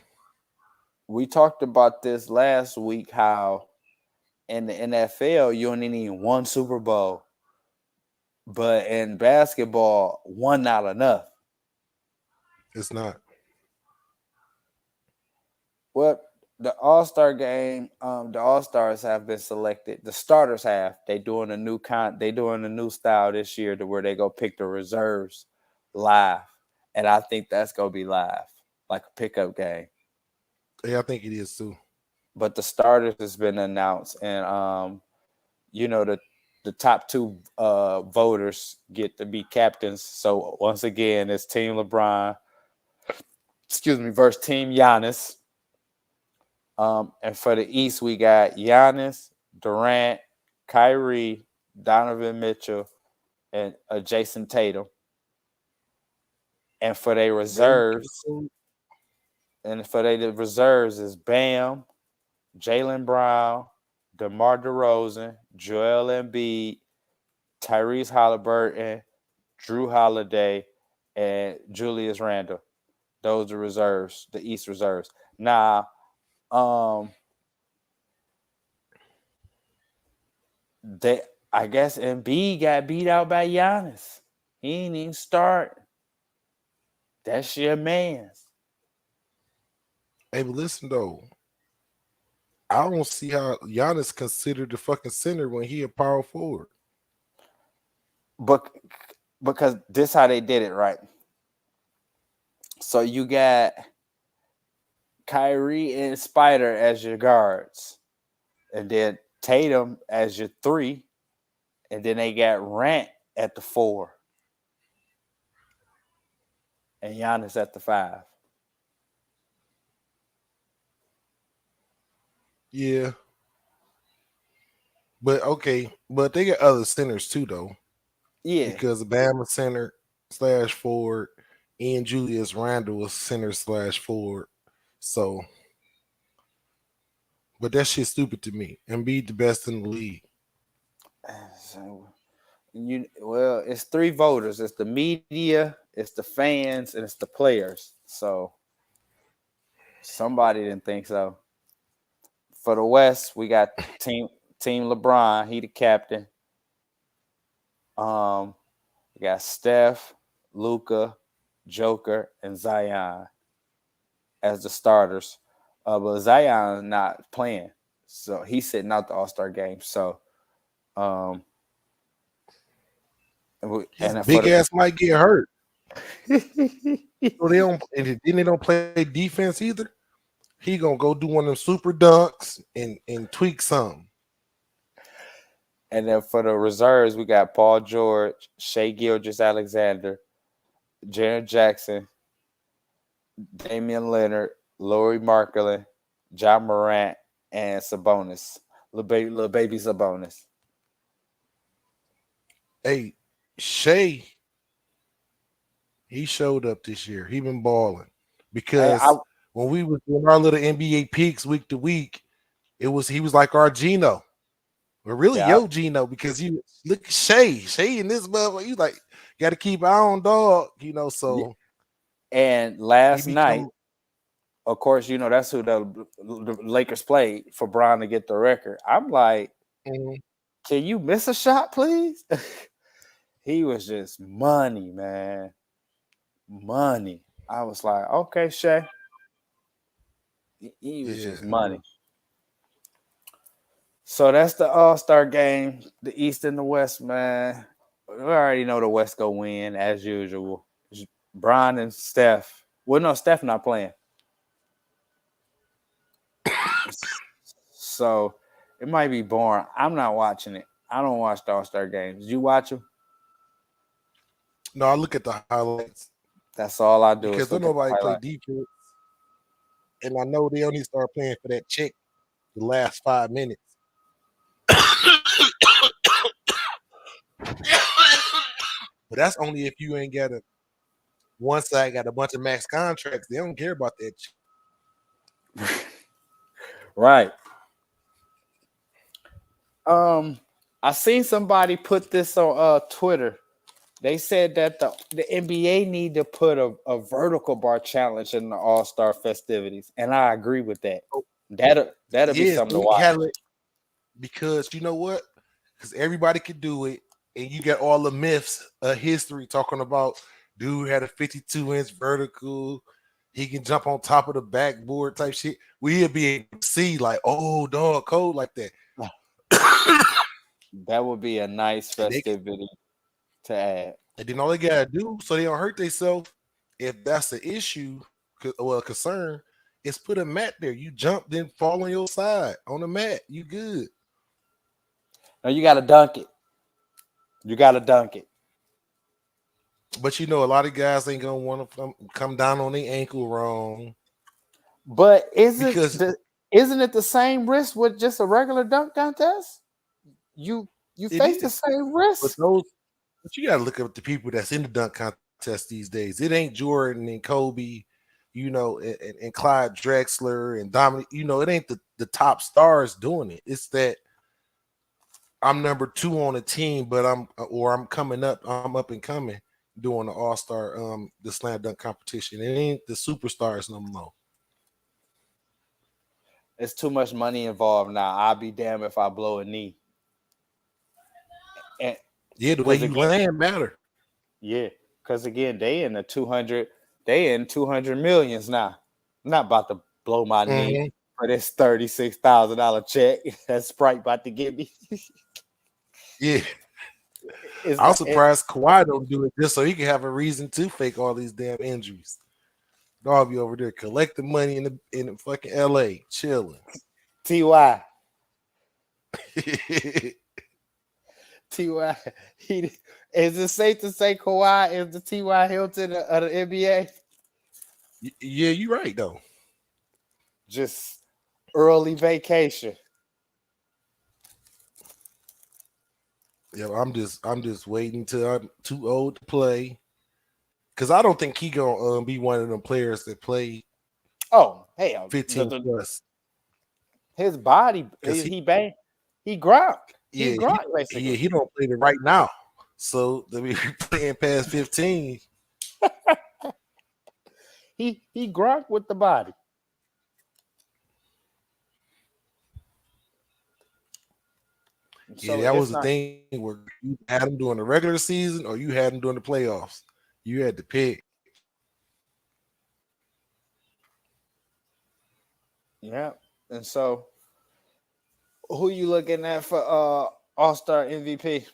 Speaker 1: We talked about this last week, how in the NFL, you only need 1 Super Bowl. But in basketball, 1 not enough.
Speaker 3: It's not.
Speaker 1: Well, the All-Star game, the All-Stars have been selected. The starters have. They doing a new style this year to where they go pick the reserves live. And I think that's gonna be live, like a pickup game.
Speaker 3: Yeah, I think it is too.
Speaker 1: But the starters has been announced, and the top 2 voters get to be captains. So once again, it's Team LeBron, versus Team Giannis. And for the East, we got Giannis, Durant, Kyrie, Donovan Mitchell, and Jason Tatum. And for their reserves, is Bam, Jaylen Brown, DeMar DeRozan, Joel Embiid, Tyrese Halliburton, Drew Holiday, and Julius Randle. Those are reserves, the East reserves. Now, I guess Embiid got beat out by Giannis. He ain't even start. That's your man's.
Speaker 3: Hey, but listen though, I don't see how Giannis considered the fucking center when he a power forward.
Speaker 1: But because this how they did it, right? So you got Kyrie and Spider as your guards, and then Tatum as your 3, and then they got Rant at the 4, and Giannis at the 5.
Speaker 3: Yeah. But okay, but they got other centers too, though.
Speaker 1: Yeah.
Speaker 3: Because Bama center / forward and Julius Randle was center / forward. So, but that shit's stupid to me. Embiid the best in the league.
Speaker 1: So, well, it's three voters. It's the media, it's the fans, and it's the players. So somebody didn't think so. For the West, we got team LeBron. He the captain. We got Steph, Luka, Joker, and Zion as the starters. But Zion not playing, so he's sitting out the All-Star game. So,
Speaker 3: His big ass might get hurt. So they don't, and then they don't play defense either. He gonna go do one of them super dunks and tweak some.
Speaker 1: And then for the reserves, we got Paul George, Shai Gilgeous-Alexander, Jaren Jackson, Damian Lillard, Lauri Markkanen, John Morant, and Sabonis. Little baby Sabonis.
Speaker 3: Hey, Shai, he showed up this year. He been balling because when we was doing our little NBA peaks week to week, he was like our Gino. But really, Gino, because you look at Shai in this motherfucker, you like got to keep eye on dog, so.
Speaker 1: And last night, of course, that's who the Lakers played for Bron to get the record. I'm like, can you miss a shot, please? He was just money, man. Money. I was like, okay, Shai. He was just money. So that's the All-Star game, the East and the West, man. We already know the West go win as usual. Bron and Steph. Well, no, Steph not playing. So it might be boring. I'm not watching it. I don't watch the All-Star games. Did you watch them?
Speaker 3: No, I look at the highlights.
Speaker 1: That's all I do.
Speaker 3: Because don't nobody play defense. And I know they only start playing for that check the last 5 minutes. But that's only if you ain't got one side got a bunch of max contracts. They don't care about that.
Speaker 1: Right. I seen somebody put this on Twitter. They said that the NBA need to put a vertical bar challenge in the All-Star festivities, and I agree with that. That'll be something to watch.
Speaker 3: Because you know what? Because everybody could do it, and you got all the myths of history talking about dude had a 52-inch vertical. He can jump on top of the backboard type shit. We'll be able to see like, oh, dog, code like that.
Speaker 1: That would be a nice festivity to add.
Speaker 3: And then all they gotta do so they don't hurt themselves, if that's the issue, concern, is put a mat there. You jump, then fall on your side on the mat. You good.
Speaker 1: No, you gotta dunk it.
Speaker 3: But a lot of guys ain't gonna want to come down on their ankle wrong.
Speaker 1: But isn't it the same risk with just a regular dunk contest? You face the same risk.
Speaker 3: But you gotta look at the people that's in the dunk contest these days. It ain't Jordan and Kobe, and Clyde Drexler and Dominic. It ain't the top stars doing it. It's that I'm number 2 on the team, but I'm coming up. I'm up and coming doing the All-Star, the slam dunk competition. It ain't the superstars no more.
Speaker 1: It's too much money involved now. I'll be damned if I blow a knee. And
Speaker 3: the way you land matter.
Speaker 1: Yeah, because again, they in 200 millions now. I'm not about to blow my knee for this $36,000 check. That's Sprite about to give me.
Speaker 3: Yeah. I'm surprised Kawhi don't do it just so he can have a reason to fake all these damn injuries. Dog be over there collecting money in fucking LA, chilling.
Speaker 1: T.Y. T.Y. Is it safe to say Kawhi is the T.Y. Hilton of the NBA?
Speaker 3: Yeah, you're right though.
Speaker 1: Just early vacation.
Speaker 3: Yeah, I'm just waiting till I'm too old to play. Cause I don't think he gonna be one of them players that play
Speaker 1: Oh, hell,
Speaker 3: 15 plus.
Speaker 1: his body,
Speaker 3: Cause
Speaker 1: he bang, he grunt, he
Speaker 3: yeah,
Speaker 1: grunt basically.
Speaker 3: he don't play it right now. So to be playing past 15,
Speaker 1: He grunt with the body.
Speaker 3: yeah,
Speaker 1: So
Speaker 3: that
Speaker 1: it's
Speaker 3: was the
Speaker 1: not.
Speaker 3: thing where you had him during the regular season or you had him during the playoffs. You had to pick.
Speaker 1: Yeah, and so who you looking at for All-Star MVP?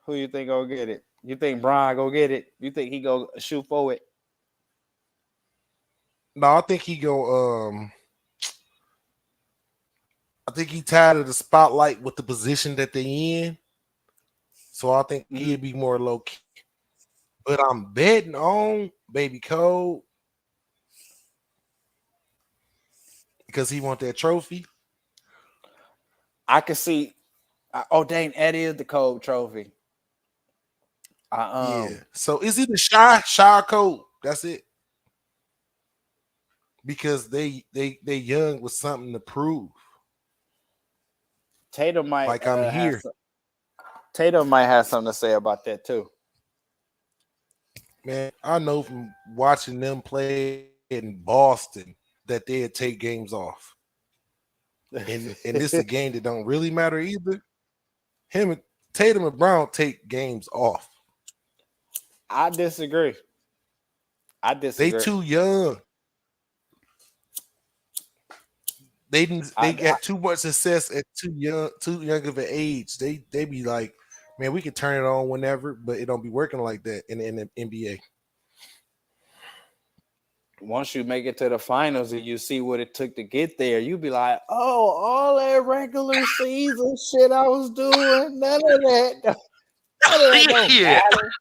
Speaker 1: Who you think gonna get it? You think Brian go get it? You think he go shoot for it?
Speaker 3: No, I think he go. I think he tired of the spotlight with the position that they in. So I think he'd be more low key. But I'm betting on Baby Cole because he want that trophy.
Speaker 1: I can see. Oh dang, that is the Cole Trophy.
Speaker 3: Yeah. So is it the shy Cole? That's it. Because they young with something to prove.
Speaker 1: Tatum might
Speaker 3: Like I'm here.
Speaker 1: Tatum might have something to say about that too.
Speaker 3: Man, I know from watching them play in Boston that they'd take games off. And this is a game that don't really matter either. Tatum and Brown take games off.
Speaker 1: I disagree.
Speaker 3: They too young. They got too much success at too young of an age. They be like, man, we can turn it on whenever, but it don't be working like that in the NBA.
Speaker 1: Once you make it to the finals and you see what it took to get there, you be like, oh, all that regular season shit I was doing, none of that don't matter.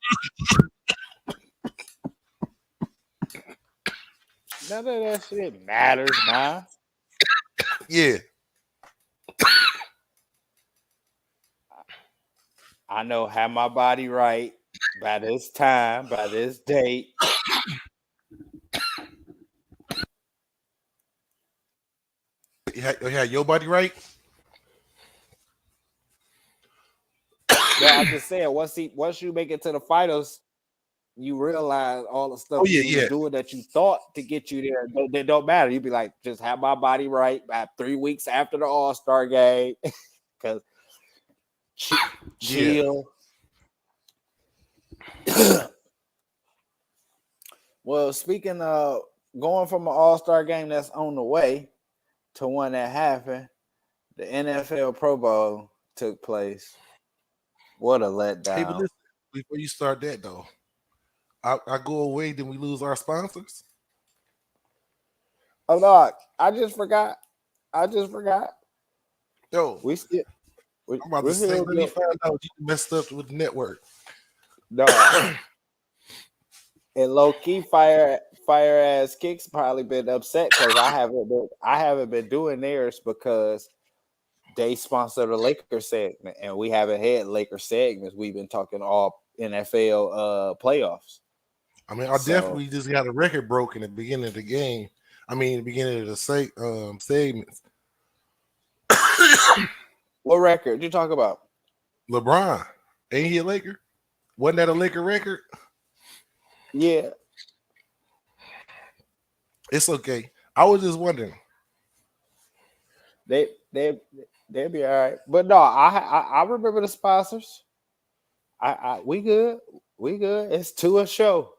Speaker 1: None of that shit matters now.
Speaker 3: Yeah.
Speaker 1: I know have my body right by this time, by this date.
Speaker 3: You had your body right?
Speaker 1: No, I'm just saying, once you make it to the finals, you realize all the stuff you was doing that you thought to get you there, they don't matter. You be like, just have my body right by 3 weeks after the All-Star game. Because chill. Yeah. Well, speaking of going from an All-Star game that's on the way to one that happened, the NFL Pro Bowl took place. What a letdown.
Speaker 3: Hey, but listen, before you start that though, I go away, then we lose our sponsors.
Speaker 1: Oh no, I just forgot.
Speaker 3: Yo, I'm about to say, let me find out you messed up with the network.
Speaker 1: No. And low key, fire ass Kicks probably been upset because I haven't been doing theirs because they sponsor the Lakers segment, and we haven't had Lakers segments. We've been talking all NFL playoffs.
Speaker 3: I mean, I definitely just got a record broken at the beginning of the game. I mean, the beginning of the segments.
Speaker 1: What record you talk about?
Speaker 3: LeBron. Ain't he a Laker? Wasn't that a Laker record?
Speaker 1: Yeah.
Speaker 3: It's okay. I was just wondering.
Speaker 1: They'd be all right. But no, I remember the sponsors. We good. It's to a show.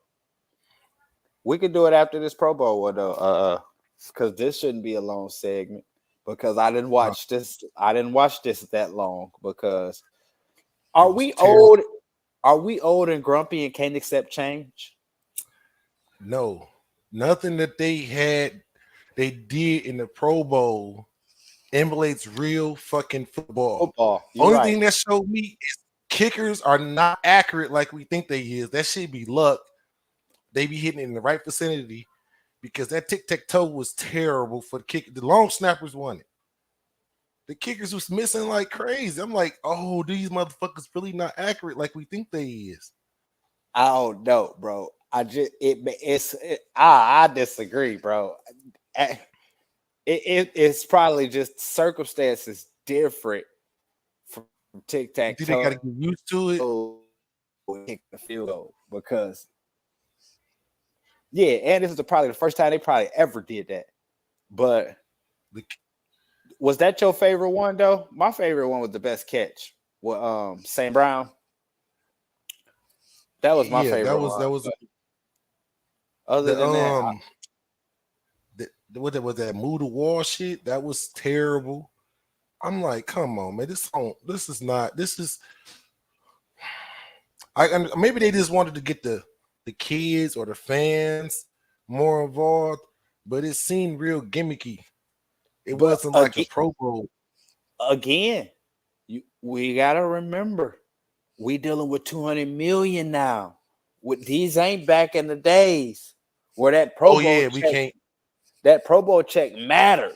Speaker 1: We could do it after this Pro Bowl though. Because this shouldn't be a long segment. Because I didn't watch this. I didn't watch this that long. Because are we old? Are we old and grumpy and can't accept change?
Speaker 3: No. Nothing that they did in the Pro Bowl emulates real fucking football. Only thing that showed me is kickers are not accurate like we think they is. That should be luck. They be hitting it in the right vicinity. because that tic-tac-toe was terrible for the kick. The long snappers won it. The kickers was missing like crazy. I'm like, oh, these motherfuckers really not accurate like we think they is.
Speaker 1: I don't know, bro. I disagree, bro. It's probably just circumstances different from tic-tac-toe.
Speaker 3: They got to get used to it.
Speaker 1: Kick the field goal because and this is probably the first time they probably ever did that. But was that your favorite one though? My favorite one was the best catch with St. Brown. That was my favorite. That was. Other than that,
Speaker 3: what was that move the wall shit? That was terrible. I'm like, come on, man. Maybe they just wanted to get the kids or the fans more involved, but it seemed real gimmicky. It wasn't like a Pro Bowl.
Speaker 1: Again, we gotta remember, we dealing with 200 million now. These ain't back in the days where that Pro Bowl that Pro Bowl check mattered.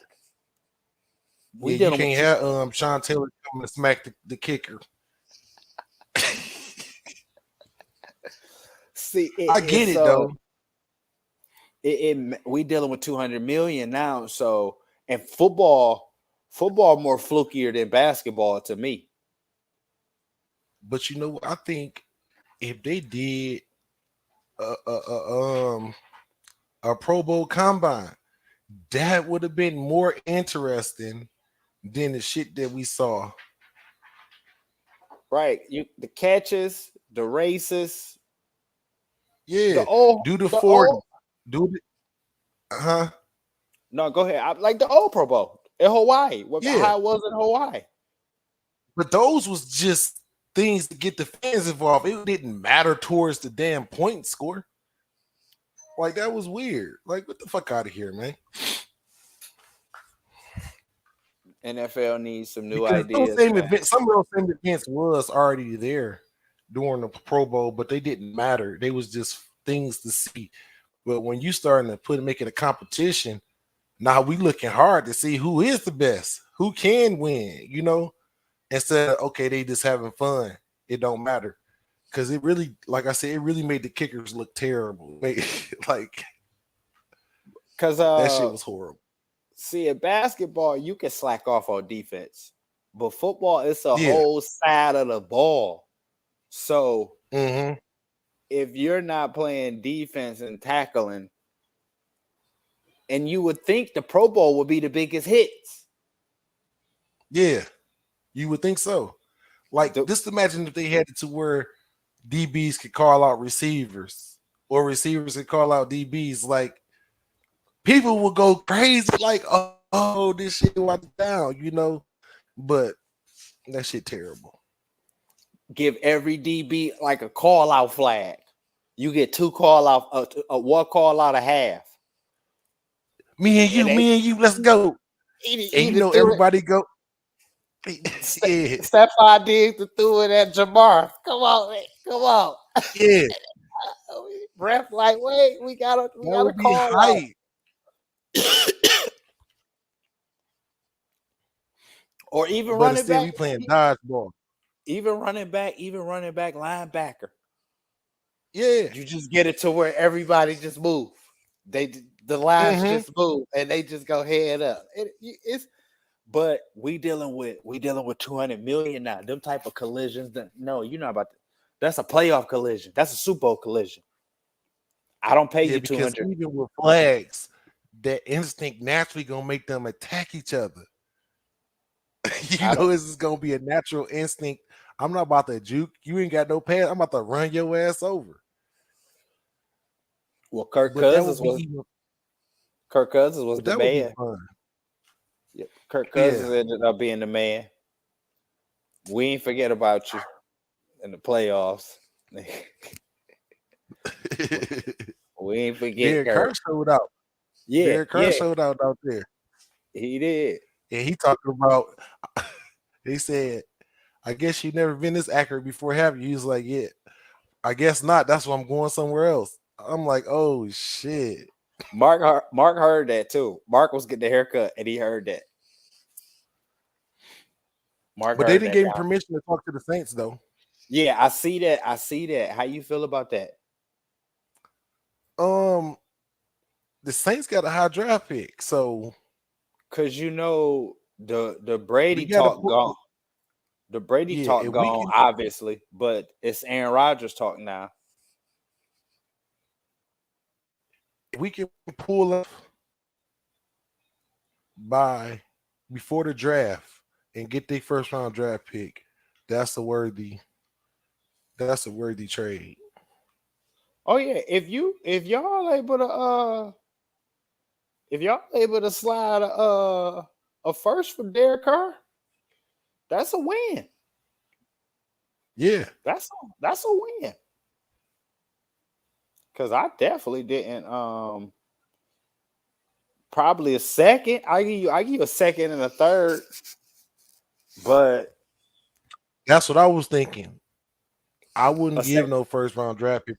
Speaker 3: You can't have Sean Taylor come and smack the kicker.
Speaker 1: See,
Speaker 3: I get it though.
Speaker 1: We dealing with 200 million now, so and football more flukier than basketball to me.
Speaker 3: But you know, I think if they did a Pro Bowl combine, that would have been more interesting than the shit that we saw.
Speaker 1: Right, the catches, the races.
Speaker 3: Yeah, do the 40.
Speaker 1: No, go ahead. I like the old Pro Bowl in Hawaii. How it was in Hawaii.
Speaker 3: But those was just things to get the fans involved. It didn't matter towards the damn point score. Like, that was weird. Like, what the fuck out of here, man?
Speaker 1: NFL needs some new ideas.
Speaker 3: Some of those same events was already there during the Pro Bowl, but they didn't matter. They was just things to see. But when you starting to make it a competition, now we looking hard to see who is the best, who can win, you know, instead of, okay, they just having fun. It don't matter. Because it really, like I said, it really made the kickers look terrible. Like, because that shit was horrible.
Speaker 1: See, in basketball, you can slack off on defense, but football, it's a whole side of the ball. So if you're not playing defense and tackling, and you would think the Pro Bowl would be the biggest hits.
Speaker 3: Yeah, you would think so. Like, just imagine if they had it to where DBs could call out receivers or receivers could call out DBs. Like, people would go crazy, like, oh, this shit went down, you know? But that shit terrible.
Speaker 1: Give every DB like a call out flag. You get two call out, one call out a half.
Speaker 3: Me and you, let's go. And you know, everybody go.
Speaker 1: Stephon Diggs threw it at Jamar. Come on, man. Come on.
Speaker 3: Yeah.
Speaker 1: Ref like, wait, we gotta call out. Or even running back.
Speaker 3: We playing dodgeball.
Speaker 1: Even running back, linebacker.
Speaker 3: Yeah.
Speaker 1: You just get it to where everybody just move. The lines just move and they just go head up. But we dealing with 200 million now. Them type of collisions. No, you're not about to. That's a playoff collision. That's a Super Bowl collision. I don't pay you 200.
Speaker 3: Even with flags, that instinct naturally gonna make them attack each other. This is gonna be a natural instinct. I'm not about to juke. You ain't got no pass. I'm about to run your ass over.
Speaker 1: Well, Kirk Cousins was the man. Yep. Kirk Cousins ended up being the man. We ain't forget about you in the playoffs. We ain't forget.
Speaker 3: Kirk showed out.
Speaker 1: Yeah,
Speaker 3: Kirk showed out there.
Speaker 1: He did.
Speaker 3: And he talking about. He said, "I guess you've never been this accurate before, have you?" He's like, "Yeah, I guess not. That's why I'm going somewhere else." I'm like, "Oh shit."
Speaker 1: Mark heard that too. Mark was getting the haircut and he heard that. Mark
Speaker 3: But they
Speaker 1: heard
Speaker 3: didn't
Speaker 1: that.
Speaker 3: give him permission to talk to the Saints, though.
Speaker 1: Yeah, I see that. How you feel about that?
Speaker 3: The Saints got a high draft pick, so
Speaker 1: Cause the Brady
Speaker 3: gotta
Speaker 1: talk gone. The Brady
Speaker 3: Yeah,
Speaker 1: talk
Speaker 3: if we
Speaker 1: gone,
Speaker 3: can
Speaker 1: obviously, but it's Aaron Rodgers talk now.
Speaker 3: pull up before the draft and get their first round draft pick, that's a worthy trade.
Speaker 1: Oh yeah, if y'all able to slide a first for Derek Carr, that's a win.
Speaker 3: Yeah.
Speaker 1: That's a win. Cause I definitely didn't probably a second. I give you a second and a third, but
Speaker 3: That's what I was thinking. I wouldn't
Speaker 1: a
Speaker 3: give no first round draft pick.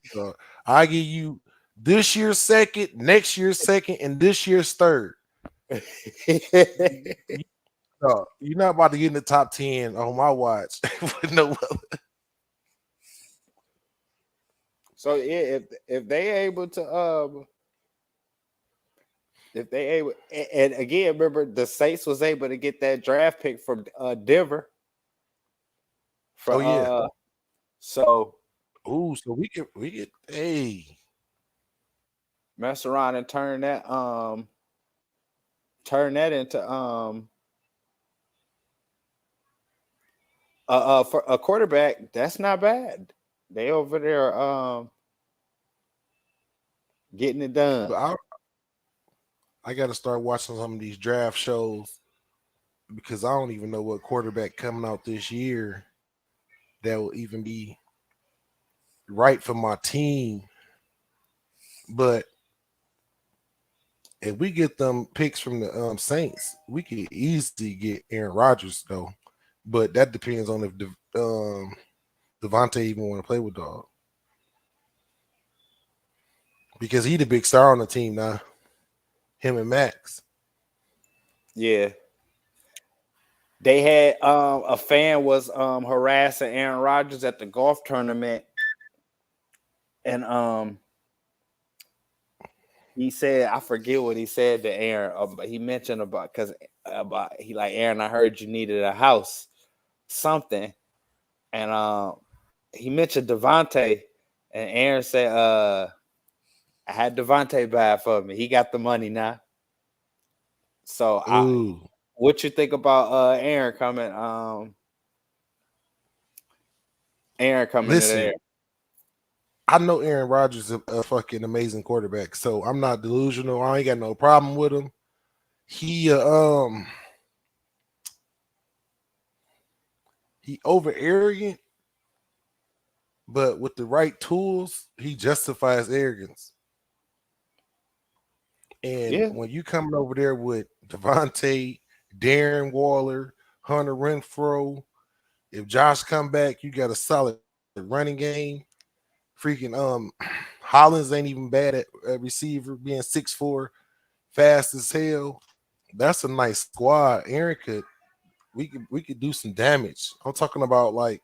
Speaker 3: I give you this year's second, next year's second, and this year's third. You're not about to get in the top 10 on my watch. No.
Speaker 1: So yeah, if they able to if they able, and again, remember the Saints was able to get that draft pick from Denver.
Speaker 3: Oh yeah.
Speaker 1: So
Speaker 3: So we get
Speaker 1: mess around and turn that into for a quarterback. That's not bad. They over there getting it done.
Speaker 3: But I got to start watching some of these draft shows because I don't even know what quarterback coming out this year that will even be right for my team. But if we get them picks from the Saints, we could easily get Aaron Rodgers though. But that depends on if Devontae even want to play with dog. Because he the big star on the team now. Him and Max.
Speaker 1: Yeah. They had a fan was harassing Aaron Rodgers at the golf tournament, and he said, I forget what he said to Aaron, but he mentioned about he like, Aaron, I heard you needed a house, something, and he mentioned Devontae, and Aaron said, I had Devontae buy it for me. He got the money now. So what you think about Aaron coming? Aaron coming in there.
Speaker 3: I know Aaron Rodgers is a fucking amazing quarterback, so I'm not delusional. I ain't got no problem with him. He over arrogant, but with the right tools, he justifies arrogance. And when you coming over there with Devontae, Darren Waller, Hunter Renfrow, if Josh come back, you got a solid running game. Freaking Hollins ain't even bad at receiver, being 6'4", fast as hell. That's a nice squad. Aaron we could do some damage. I'm talking about like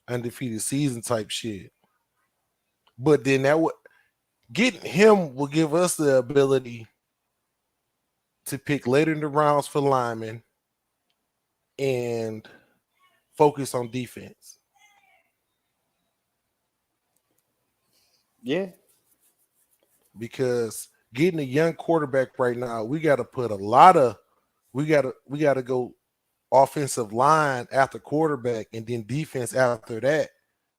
Speaker 3: undefeated season type shit. But then getting him will give us the ability to pick later in the rounds for linemen and focus on defense.
Speaker 1: Yeah.
Speaker 3: Because getting a young quarterback right now, we got to put we got to go offensive line after quarterback and then defense after that.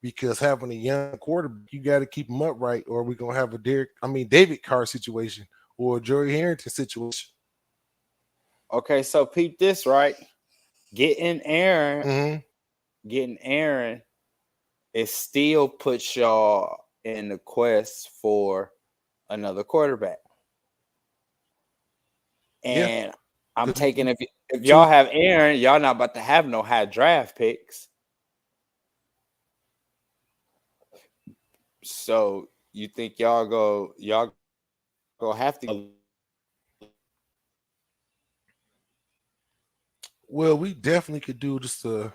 Speaker 3: Because having a young quarterback, you got to keep him upright, or we're gonna have a David Carr situation or a Joey Harrington situation.
Speaker 1: Okay, so peep this, right? Getting Aaron, it still puts y'all in the quest for another quarterback. And I'm taking if y'all have Aaron, y'all not about to have no high draft picks. So you think y'all gonna have to.
Speaker 3: Well, we definitely could do just to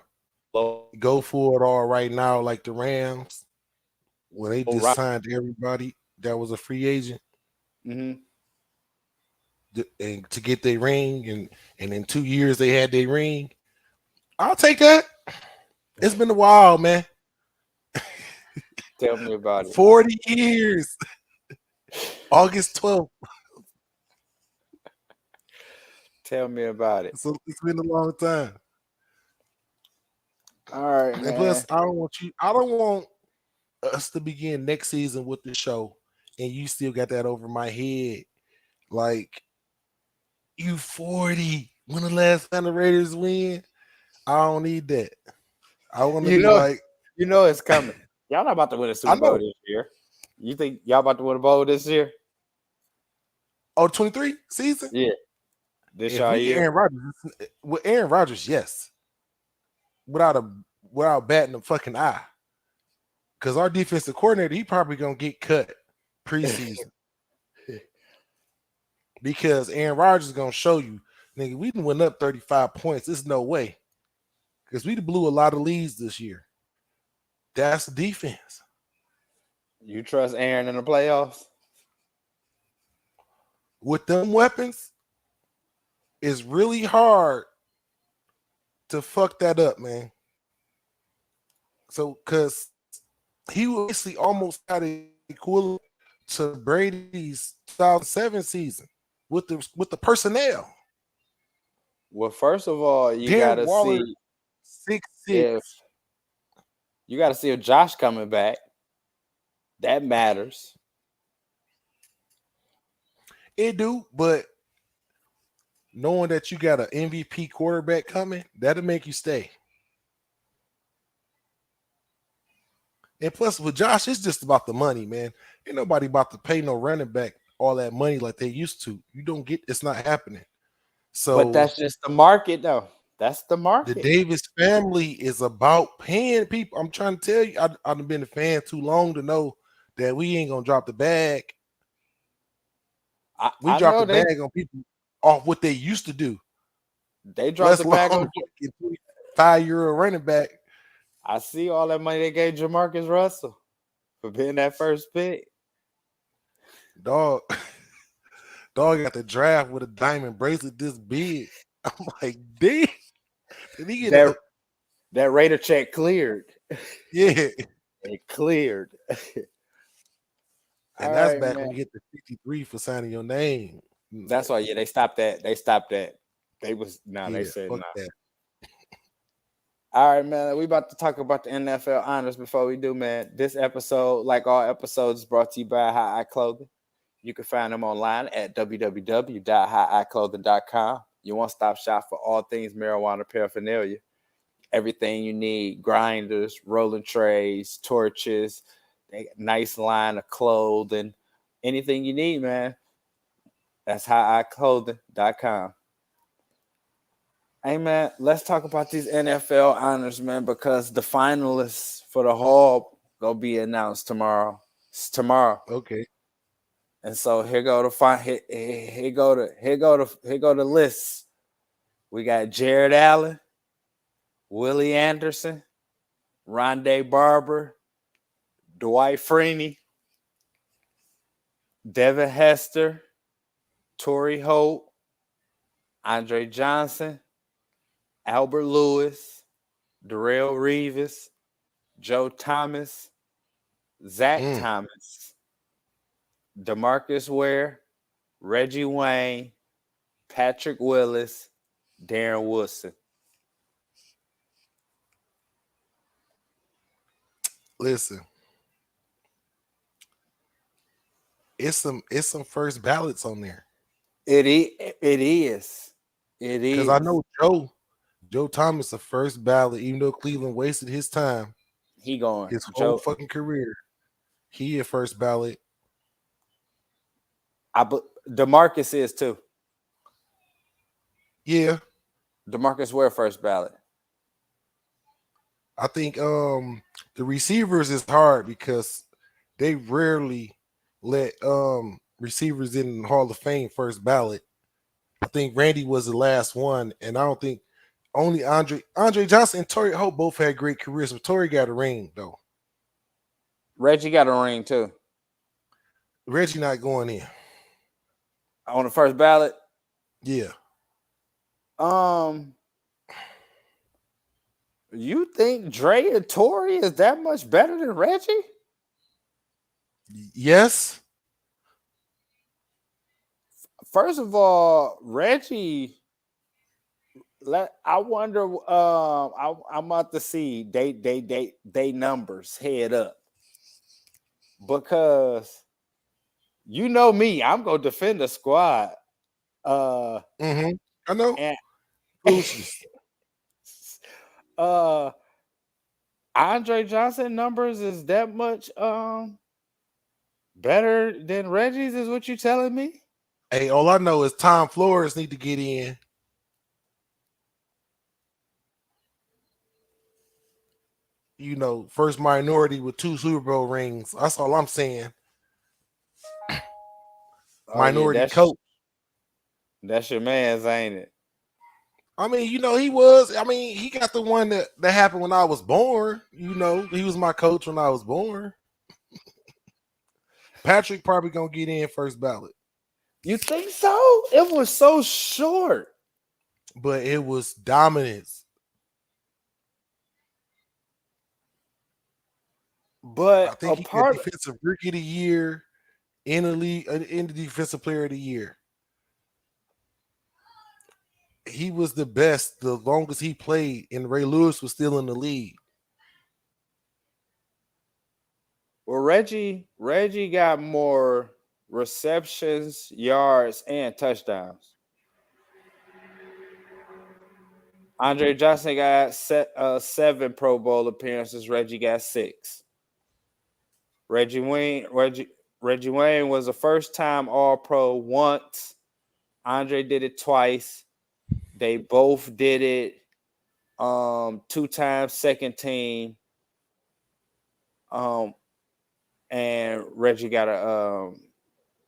Speaker 3: go for it all right now, like the Rams, when they just signed everybody that was a free agent.
Speaker 1: Mm-hmm.
Speaker 3: And to get their ring, and in 2 years they had their ring. I'll take that. It's been a while, man.
Speaker 1: Tell me about it.
Speaker 3: 40 years. August 12th.
Speaker 1: Tell me about it.
Speaker 3: So it's been a long time.
Speaker 1: All right, man.
Speaker 3: And plus, I don't want us to begin next season with the show and you still got that over my head. Like, you 40. When the last time the Raiders win? I don't need that. I want to be like,
Speaker 1: you know it's coming. Y'all not about to win a Super Bowl this year. You think y'all about to win a bowl this year?
Speaker 3: Oh, 23 season?
Speaker 1: Yeah. This y'all year.
Speaker 3: With Aaron Rodgers, yes. Without batting a fucking eye. Because our defensive coordinator, he probably gonna get cut preseason. Because Aaron Rodgers is gonna show you, nigga, we done went up 35 points. There's no way. Because we blew a lot of leads this year. That's the defense.
Speaker 1: You trust Aaron in the playoffs?
Speaker 3: With them weapons, it's really hard to fuck that up, man. So, because he basically almost got an equivalent to Brady's 2007 season with the personnel.
Speaker 1: Well, first of all, you gotta see
Speaker 3: 6'6".
Speaker 1: You gotta see if Josh coming back. That matters.
Speaker 3: It do, but knowing that you got an MVP quarterback coming, that'll make you stay. And plus, with Josh, it's just about the money, man. Ain't nobody about to pay no running back all that money like they used to. You don't get, it's not happening. So,
Speaker 1: but that's just the market, though. That's the market.
Speaker 3: The Davis family is about paying people. I'm trying to tell you, I've been a fan too long to know that we ain't gonna drop the bag. We drop the bag on people off what they used to do.
Speaker 1: They dropped the bag on
Speaker 3: 5-year-old running back.
Speaker 1: I see all that money they gave Jamarcus Russell for being that first pick.
Speaker 3: Dog got the draft with a diamond bracelet this big. I'm like, damn. Did he get
Speaker 1: that Raider check cleared?
Speaker 3: Yeah.
Speaker 1: It cleared.
Speaker 3: And that's back when you get the 53 for signing your name.
Speaker 1: That's why, they stopped that. They stopped that. They said no. That. All right, man. We about to talk about the NFL honors before we do, man. This episode, like all episodes, is brought to you by High Eye Clothing. You can find them online at www.higheyeclothing.com. Your one-stop shop for all things marijuana paraphernalia. Everything you need: grinders, rolling trays, torches, nice line of clothing, anything you need, man. That's higheyeclothing.com. Hey, man, let's talk about these NFL honors, man, because the finalists for the Hall gonna be announced tomorrow. It's tomorrow.
Speaker 3: Okay.
Speaker 1: And so here go the list. We got Jared Allen, Willie Anderson, Rondé Barber, Dwight Freeney, Devin Hester, Torrey Holt, Andre Johnson, Albert Lewis, Darrelle Revis, Joe Thomas, Zach Thomas, DeMarcus Ware, Reggie Wayne, Patrick Willis, Darren Woodson.
Speaker 3: Listen, it's some first ballots on there.
Speaker 1: It is.
Speaker 3: Because I know Joe Thomas, the first ballot, even though Cleveland wasted his time.
Speaker 1: He going
Speaker 3: his whole fucking career. He a first ballot.
Speaker 1: DeMarcus is too.
Speaker 3: Yeah.
Speaker 1: DeMarcus Ware first ballot.
Speaker 3: I think the receivers is hard because they rarely let receivers in the Hall of Fame first ballot. I think Randy was the last one, and I don't think only Andre Johnson and Torrey Hope both had great careers, but Torrey got a ring though.
Speaker 1: Reggie got a ring too.
Speaker 3: Reggie not going in
Speaker 1: on the first ballot.
Speaker 3: Yeah.
Speaker 1: You think Dre and Torrey is that much better than Reggie?
Speaker 3: Yes.
Speaker 1: First of all, Reggie. I wonder. I'm about to see they numbers head up because you know me. I'm gonna defend the squad.
Speaker 3: I know.
Speaker 1: And, Andre Johnson numbers is that much better than Reggie's, is what you telling me?
Speaker 3: Hey, all I know is Tom Flores need to get in. You know, first minority with 2 Super Bowl rings. That's all I'm saying. Minority coach.
Speaker 1: That's your man's, ain't it?
Speaker 3: I mean, you know, he was. I mean, he got the one that happened when I was born. You know, he was my coach when I was born. Patrick probably gonna get in first ballot.
Speaker 1: You think so? It was so short.
Speaker 3: But it was dominance.
Speaker 1: But
Speaker 3: I think he got defensive rookie of the year in the league, in the defensive player of the year. He was the best the longest he played, and Ray Lewis was still in the league.
Speaker 1: Well, Reggie got more receptions, yards, and touchdowns. Andre Johnson got 7 Pro Bowl appearances. Reggie got 6. Reggie Wayne was a first-time All-Pro once. Andre did it twice. They both did it 2 times second team. And Reggie got a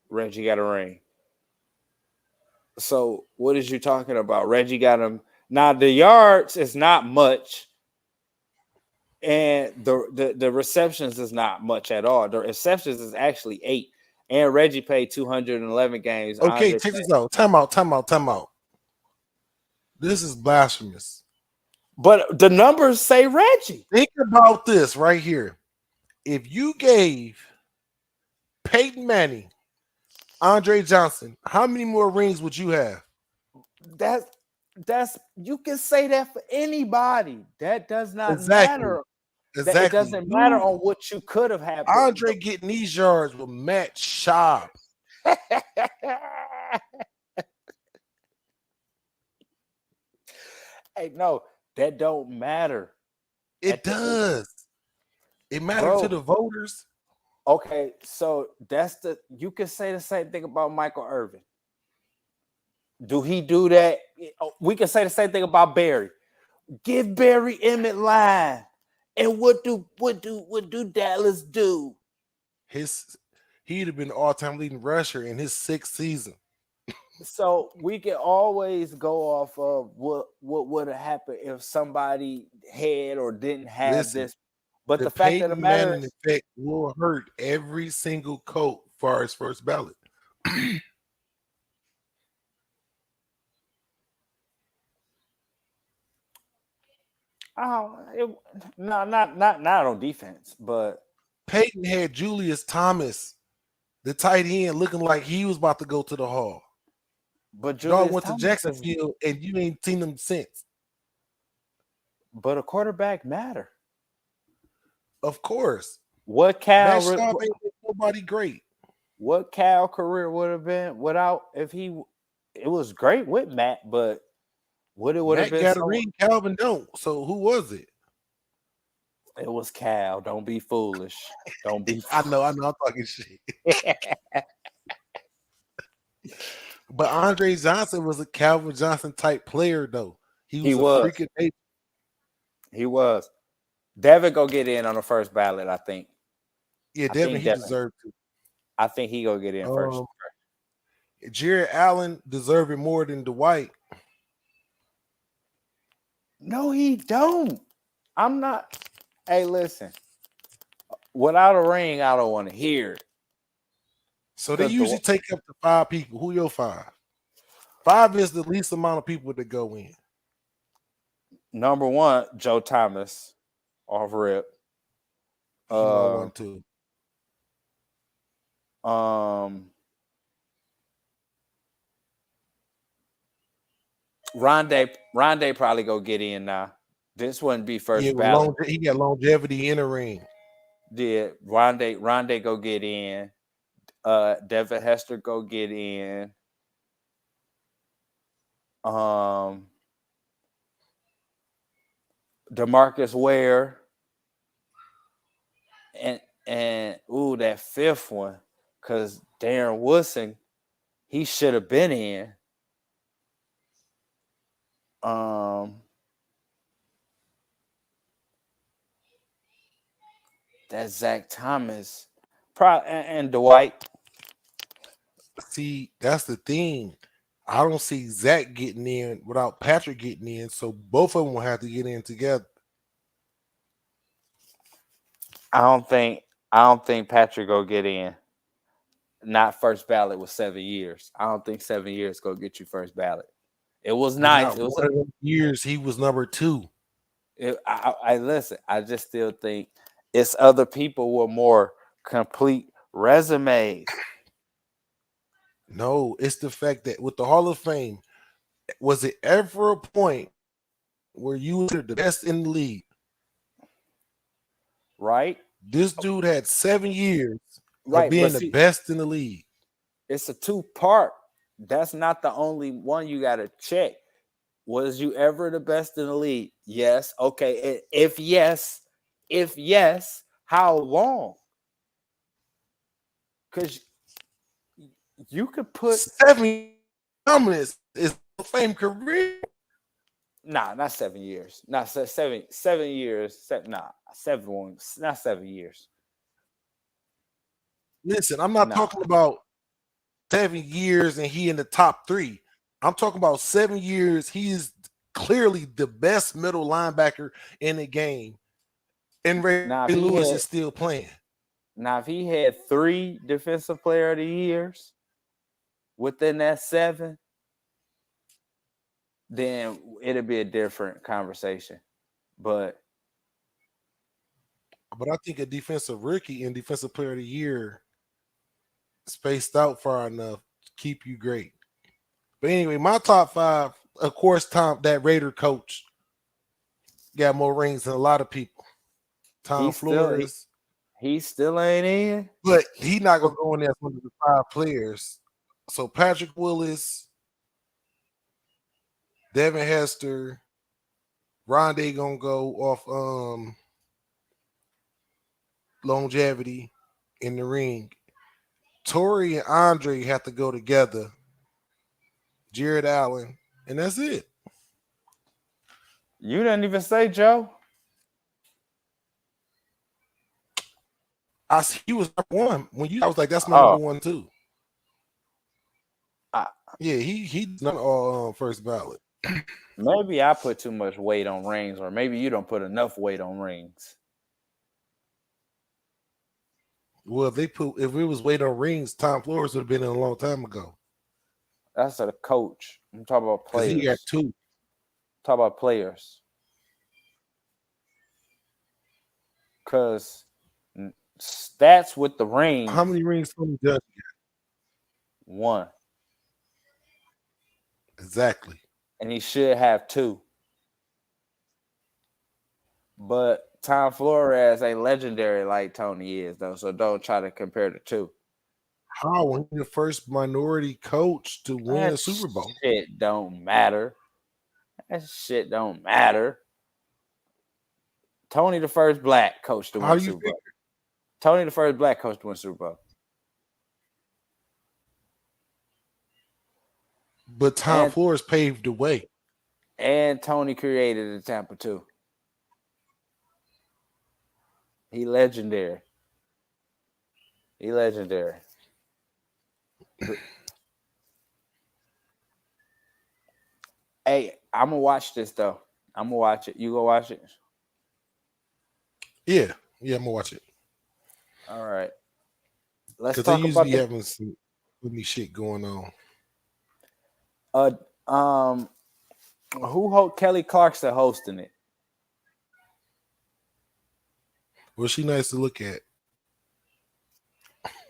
Speaker 1: ring. So what is you talking about? Reggie got him. Now the yards is not much, and the receptions is not much at all. The receptions is actually 8, and Reggie played 211 games.
Speaker 3: Okay, check this out. Time out. This is blasphemous.
Speaker 1: But the numbers say Reggie.
Speaker 3: Think about this right here. If you gave Peyton Manning, Andre Johnson, how many more rings would you have?
Speaker 1: That's you can say that for anybody. That does not matter.
Speaker 3: Exactly.
Speaker 1: It doesn't matter on what you could have had.
Speaker 3: Andre getting these yards with Matt Schaub.
Speaker 1: Hey, no, that don't matter.
Speaker 3: It does. It matters to the voters.
Speaker 1: Okay, so you can say the same thing about Michael Irvin. Do he do that? We can say the same thing about Barry. Give Barry Emmett line. And what do Dallas do?
Speaker 3: He'd have been the all-time leading rusher in his 6th season.
Speaker 1: So we can always go off of what would have happened if somebody had or didn't have this. But the fact of the matter is,
Speaker 3: effect will hurt every single coach for his first ballot.
Speaker 1: Not on defense, but
Speaker 3: Peyton had Julius Thomas, the tight end, looking like he was about to go to the Hall.
Speaker 1: But
Speaker 3: Julius went to Jacksonville, and you ain't seen them since.
Speaker 1: But a quarterback matter.
Speaker 3: Of course.
Speaker 1: What Cal
Speaker 3: ain't nobody great.
Speaker 1: What Cal career would have been without it was great with Matt, but what it would have been.
Speaker 3: Matt got a ring, Calvin don't. So who was it?
Speaker 1: It was Cal. Don't be foolish. Don't be.
Speaker 3: I know. I'm talking shit. But Andre Johnson was a Calvin Johnson type player, though. He was. Freaking nature.
Speaker 1: He was. Devin go get in on the first ballot, I think.
Speaker 3: Yeah, Devin, he deserved to.
Speaker 1: I think he go get in first.
Speaker 3: Jared Allen deserved it more than Dwight.
Speaker 1: No, he don't. I'm not. Hey, listen. Without a ring, I don't want to hear it.
Speaker 3: So they usually take up to 5 people. Who your 5? 5 is the least amount of people that go in.
Speaker 1: Number 1, Joe Thomas, off rip.
Speaker 3: He my 1 too.
Speaker 1: Rondé probably go get in now. This wouldn't be first ballot.
Speaker 3: He got longevity in the ring.
Speaker 1: Yeah, Rondé go get in. Devin Hester go get in. DeMarcus Ware. And that 5th one, because Darren Woodson, he should have been in. That Zach Thomas, and Dwight.
Speaker 3: See, that's the thing. I don't see Zach getting in without Patrick getting in, so both of them will have to get in together.
Speaker 1: I don't think Patrick go get in. Not first ballot with 7 years. I don't think 7 years go get you first ballot. It was nice. It was
Speaker 3: one of them years he was number 2.
Speaker 1: I listen. I just still think it's other people with more complete resumes.
Speaker 3: No, it's the fact that with the Hall of Fame, was it ever a point where you were the best in the league?
Speaker 1: Right.
Speaker 3: This dude had 7 years
Speaker 1: of
Speaker 3: being the best in the league.
Speaker 1: It's a 2-part. That's not the only one you got to check. Was you ever the best in the league? Yes. Okay. If yes, how long? Because you could put
Speaker 3: 7 dominance is a fame career.
Speaker 1: Nah, not 7 years. Not 7 years. Not 7 years.
Speaker 3: Listen, I'm not talking about 7 years and he in the top 3. I'm talking about 7 years. He is clearly the best middle linebacker in the game. And Ray Lewis is still playing.
Speaker 1: Now, if he had 3 defensive player of the years within that 7, then it'll be a different conversation. But
Speaker 3: I think a defensive rookie and defensive player of the year spaced out far enough to keep you great. But anyway, my top 5, of course, that Raider coach got more rings than a lot of people. Tom Flores.
Speaker 1: He still ain't in.
Speaker 3: But he not going to go in there as one of the 5 players. So Patrick Willis, Devin Hester, Rondé going to go off longevity in the ring. Torrey and Andre have to go together. Jared Allen, and that's it.
Speaker 1: You didn't even say Joe.
Speaker 3: He was number 1 when I was like, that's my number 1 too. Yeah, he's not first ballot.
Speaker 1: Maybe I put too much weight on rings, or maybe you don't put enough weight on rings.
Speaker 3: Well, if it was weight on rings, Tom Flores would have been in a long time ago.
Speaker 1: That's a coach. I'm talking about players.
Speaker 3: He got 2.
Speaker 1: Talk about players. Because stats with the rings.
Speaker 3: How many rings Tony Dungy got?
Speaker 1: 1.
Speaker 3: Exactly.
Speaker 1: And he should have 2. But Tom Flores ain't legendary like Tony is, though. So don't try to compare the 2.
Speaker 3: How? When you're the first minority coach to win a Super Bowl?
Speaker 1: Shit don't matter. That shit don't matter. Tony the first black coach to win Super Bowl. Tony the first black coach to win Super Bowl.
Speaker 3: But Tom Flores paved the way.
Speaker 1: And Tony created the Tampa too. He legendary. Hey, I'm gonna watch this though. I'm gonna watch it. You go watch it.
Speaker 3: Yeah, I'm gonna watch it.
Speaker 1: All right. Let's
Speaker 3: Because they
Speaker 1: talk
Speaker 3: usually
Speaker 1: about
Speaker 3: be having some funny shit going on.
Speaker 1: Kelly Clarkson hosting it.
Speaker 3: Well, she nice to look at.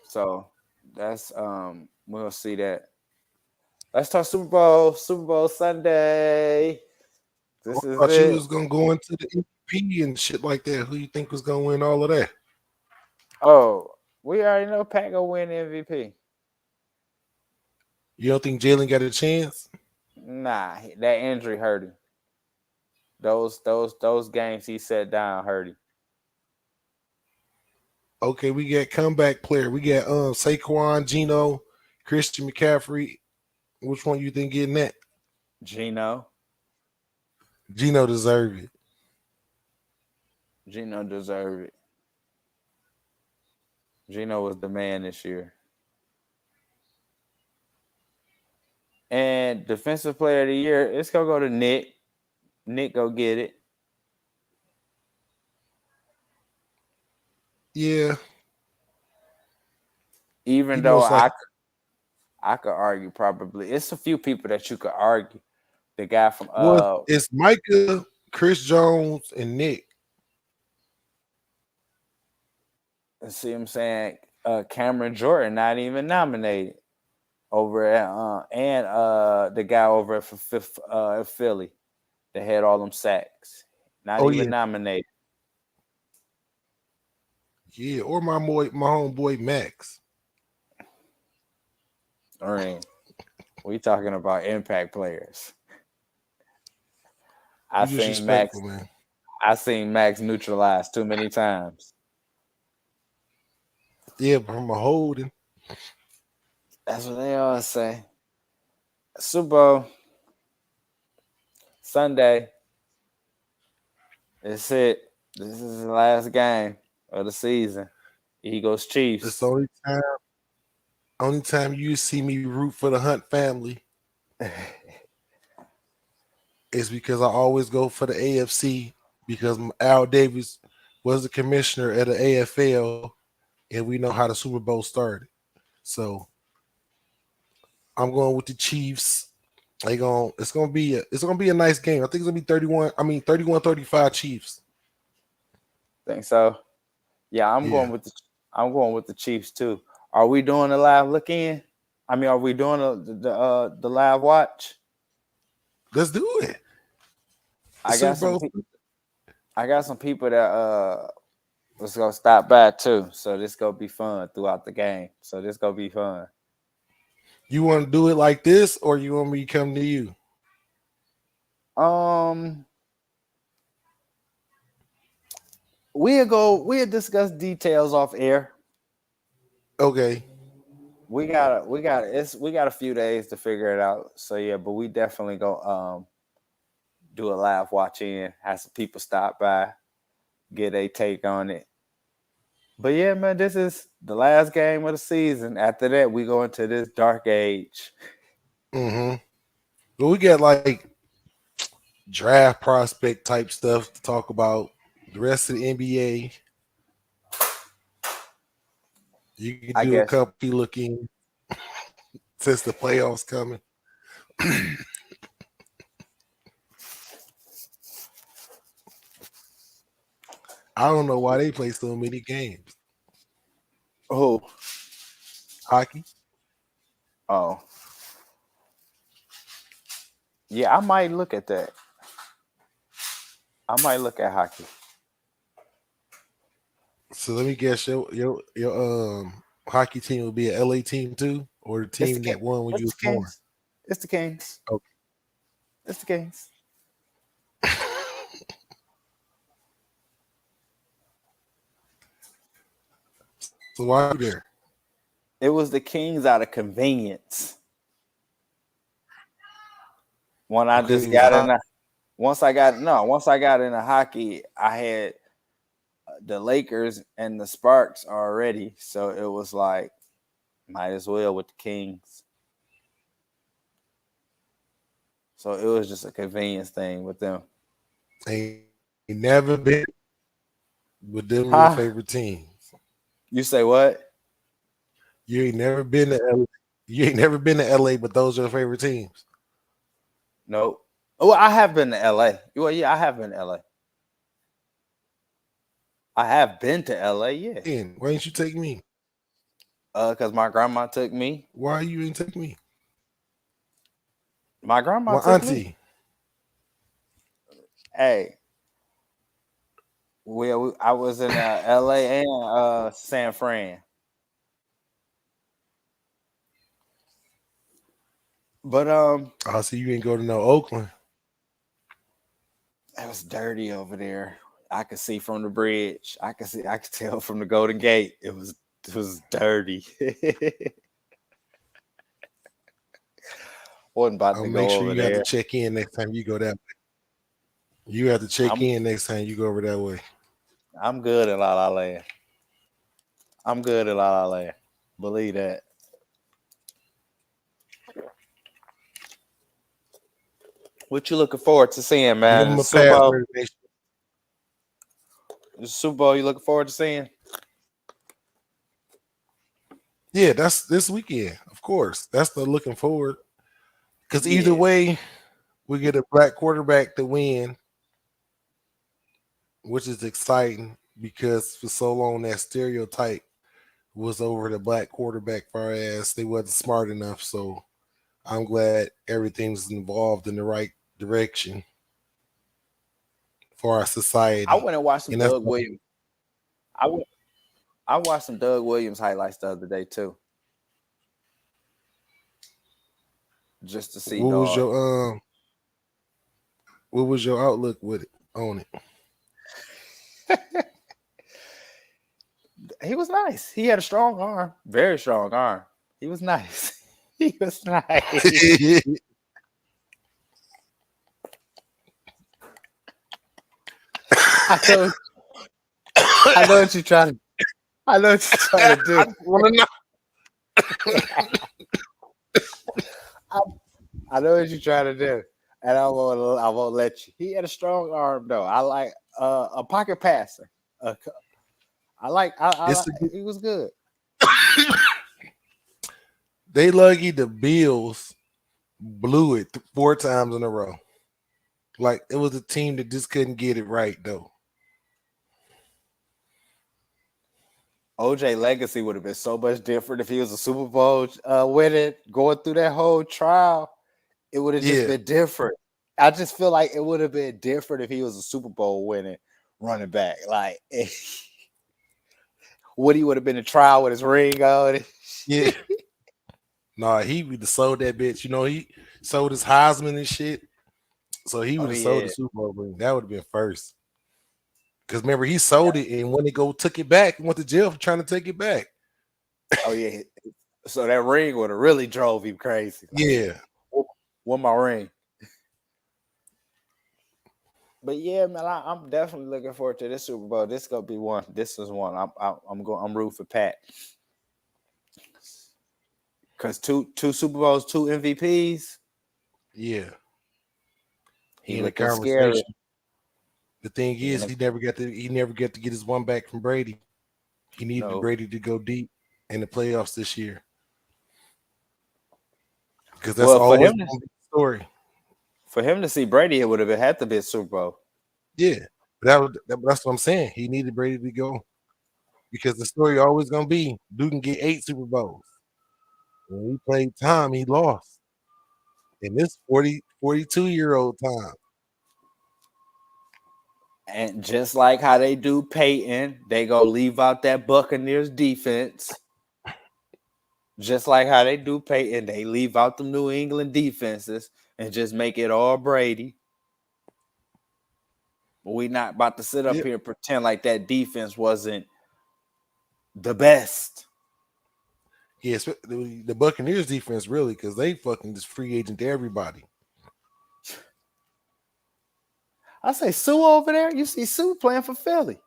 Speaker 1: So that's we'll see that. Let's talk Super Bowl Sunday. This
Speaker 3: I
Speaker 1: is
Speaker 3: thought you
Speaker 1: it.
Speaker 3: was gonna go into the MVP and shit like that. Who you think was gonna win all of that?
Speaker 1: Oh, we already know Pat gonna win MVP.
Speaker 3: You don't think Jalen got a chance?
Speaker 1: Nah, that injury hurt him. Those games he set down hurt him.
Speaker 3: Okay, we got comeback player. We got Saquon, Geno, Christian McCaffrey. Which one you think getting that?
Speaker 1: Geno
Speaker 3: Deserve it.
Speaker 1: Geno deserved it. Geno was the man this year. And defensive player of the year, it's gonna go to Nick. Nick go get it.
Speaker 3: Yeah.
Speaker 1: Even though I could argue probably. It's a few people that you could argue. The guy from
Speaker 3: it's Micah, Chris Jones, and Nick.
Speaker 1: See what I'm saying? Cameron Jordan not even nominated over at the guy over at Philly that had all them sacks. Not even nominated.
Speaker 3: Yeah, or my homeboy Max.
Speaker 1: All right. We talking about impact players. I seen Max.
Speaker 3: Man.
Speaker 1: I seen Max neutralized too many times.
Speaker 3: Yeah, from a holding.
Speaker 1: That's what they all say. Super Bowl Sunday. That's it. This is the last game of the season. Eagles Chiefs.
Speaker 3: It's the only time you see me root for the Hunt family is because I always go for the AFC because Al Davis was the commissioner at the AFL and we know how the Super Bowl started. So I'm going with the Chiefs. It's gonna be a nice game. I think it's gonna be 31-35 Chiefs.
Speaker 1: Think so? Yeah, I'm going with the Chiefs too. Are we doing a live look in? I mean, are we doing the live watch?
Speaker 3: Let's do it.
Speaker 1: I got some people that was gonna stop by too. So this gonna be fun throughout the game. So this gonna be fun.
Speaker 3: You want to do it like this, or you want me to come to you?
Speaker 1: We'll discuss details off air.
Speaker 3: Okay.
Speaker 1: We got a few days to figure it out. So yeah, but we definitely go do a live watch in, have some people stop by, get a take on it. But yeah, man, this is the last game of the season. After that, we go into this dark age.
Speaker 3: Mm-hmm. But we got like draft prospect type stuff to talk about. The rest of the NBA. You can do a couple looking since the playoffs coming. I don't know why they play so many games.
Speaker 1: Oh,
Speaker 3: hockey.
Speaker 1: Oh, yeah, I might look at that. I might look at hockey.
Speaker 3: So let me guess, your hockey team will be an LA team too, or the team that won when you was born?
Speaker 1: It's the Kings.
Speaker 3: Okay.
Speaker 1: It's the Kings.
Speaker 3: So why are you there?
Speaker 1: It was the Kings out of convenience. When I just got in, once I got into hockey, I had the Lakers and the Sparks already, so it was like, might as well with the Kings. So it was just a convenience thing with them.
Speaker 3: Ain't never been with them your
Speaker 1: Huh?
Speaker 3: favorite teams.
Speaker 1: You say what?
Speaker 3: You ain't never been to LA. You ain't never been to LA, but those are your favorite teams.
Speaker 1: Nope. Oh, I have been to LA. Well, yeah, I have been to LA. I have been to LA, yeah.
Speaker 3: And why didn't you take me?
Speaker 1: Because my grandma took me.
Speaker 3: Why you didn't take me?
Speaker 1: My grandma
Speaker 3: My
Speaker 1: took
Speaker 3: auntie.
Speaker 1: me. Hey. I was in LA and San Fran. But
Speaker 3: I see you ain't go to no Oakland.
Speaker 1: it was dirty over there. I could see from the bridge. I could tell from the Golden Gate. It was dirty. Wasn't about
Speaker 3: I'll
Speaker 1: to
Speaker 3: make
Speaker 1: go
Speaker 3: sure
Speaker 1: over
Speaker 3: you have
Speaker 1: there.
Speaker 3: to check in next time you go that way. You have to check in next time you go over that way.
Speaker 1: I'm good in La La Land. I'm good in La La Land. Believe that. What you looking forward to seeing, man?
Speaker 3: Give them
Speaker 1: The
Speaker 3: a
Speaker 1: Super
Speaker 3: pass.
Speaker 1: Bowl. The Super Bowl you looking forward to seeing?
Speaker 3: Yeah, that's this weekend, of course. That's the looking forward. Because either
Speaker 1: Yeah.
Speaker 3: way, we get a black quarterback to win, which is exciting because for so long that stereotype was over the black quarterback far as they wasn't smart enough. So I'm glad everything's involved in the right direction for our society.
Speaker 1: I went and watched some
Speaker 3: And that's
Speaker 1: Doug Williams. I watched some Doug Williams highlights the other day too. Just to see
Speaker 3: what was
Speaker 1: dog.
Speaker 3: what was your outlook with it on it?
Speaker 1: He was nice. He had a strong arm, very strong arm. He was nice. He was nice. I know what you're trying to. I know what you're trying to do.
Speaker 3: I want to know.
Speaker 1: I know what you're trying to do, and I won't let you. He had a strong arm though. I like a pocket passer. He was good.
Speaker 3: They lucky the Bills blew it 4 times in a row. Like it was a team that just couldn't get it right though.
Speaker 1: OJ legacy would have been so much different if he was a Super Bowl winning, going through that whole trial. It would have just been different. I just feel like it would have been different if he was a Super Bowl winning running back. Like Woody would have been a trial with his ring on.
Speaker 3: Yeah. Nah, he would have sold that bitch. You know, he sold his Heisman and shit. So he would have sold the Super Bowl ring. That would have been first. Because remember, he sold it, and when they took it back, went to jail for trying to take it back.
Speaker 1: Oh, yeah. So that ring would have really drove him crazy.
Speaker 3: Like, yeah.
Speaker 1: Want my ring. But yeah, man, I'm definitely looking forward to this Super Bowl. This is gonna be one. This is one. I'm rooting for Pat. Cause two Super Bowls, 2 MVPs.
Speaker 3: Yeah.
Speaker 1: He in the conversation. Scary.
Speaker 3: The thing is, he never got to get his one back from Brady. He needed Brady to go deep in the playoffs this year. Because that's always the story.
Speaker 1: For him to see Brady, it would have had to be a Super Bowl.
Speaker 3: Yeah, but that's what I'm saying. He needed Brady to go because the story always gonna be dude can get 8 Super Bowls. When he played Tom, he lost. And this 42-year-old Tom.
Speaker 1: And just like how they do Peyton, they gonna leave out that Buccaneers defense. Just like how they do Peyton, they leave out the New England defenses and just make it all Brady. But we not about to sit up here and pretend like that defense wasn't the best.
Speaker 3: Yes, the Buccaneers defense really, because they fucking just free agent to everybody.
Speaker 1: I say Sue over there. You see Sue playing for Philly.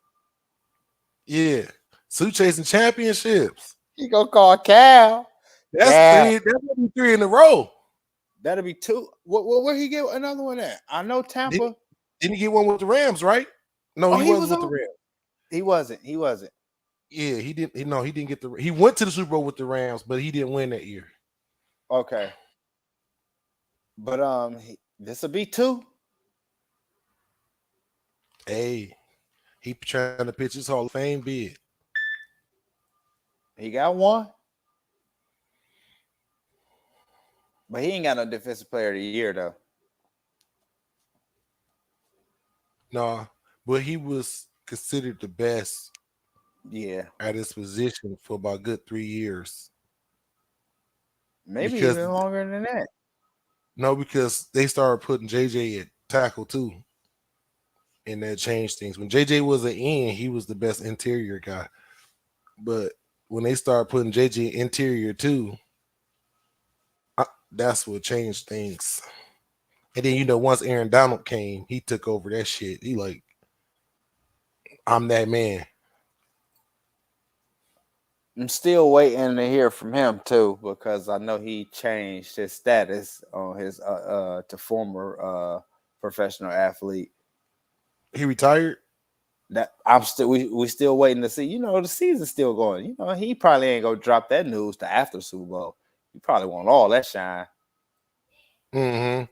Speaker 3: Yeah, Sue chasing championships.
Speaker 1: He gonna call Cal.
Speaker 3: That's 3 in a row.
Speaker 1: That'll be 2. Where he get another one at? I know Tampa.
Speaker 3: Didn't he get one with the Rams, right? No, he wasn't with the Rams.
Speaker 1: He wasn't.
Speaker 3: Yeah, he didn't. No, he didn't get the. He went to the Super Bowl with the Rams, but he didn't win that year.
Speaker 1: Okay. But this will be 2.
Speaker 3: Hey, he trying to pitch his Hall of Fame bid.
Speaker 1: He got 1. But he ain't got no defensive player of the year though.
Speaker 3: No, but he was considered the best.
Speaker 1: Yeah,
Speaker 3: at his position for about good 3 years.
Speaker 1: Maybe even longer than that.
Speaker 3: No, because they started putting JJ at tackle too. And that changed things. When JJ was an end, he was the best interior guy. But when they started putting JJ interior too, that's what changed things. And then, once Aaron Donald came, he took over that shit. He like, I'm that man.
Speaker 1: I'm still waiting to hear from him too, because I know he changed his status on his to former professional athlete.
Speaker 3: He retired?
Speaker 1: That I'm still we still waiting to see. The season's still going. He probably ain't gonna drop that news to after Super Bowl. He probably want all that shine.
Speaker 3: Mm-hmm.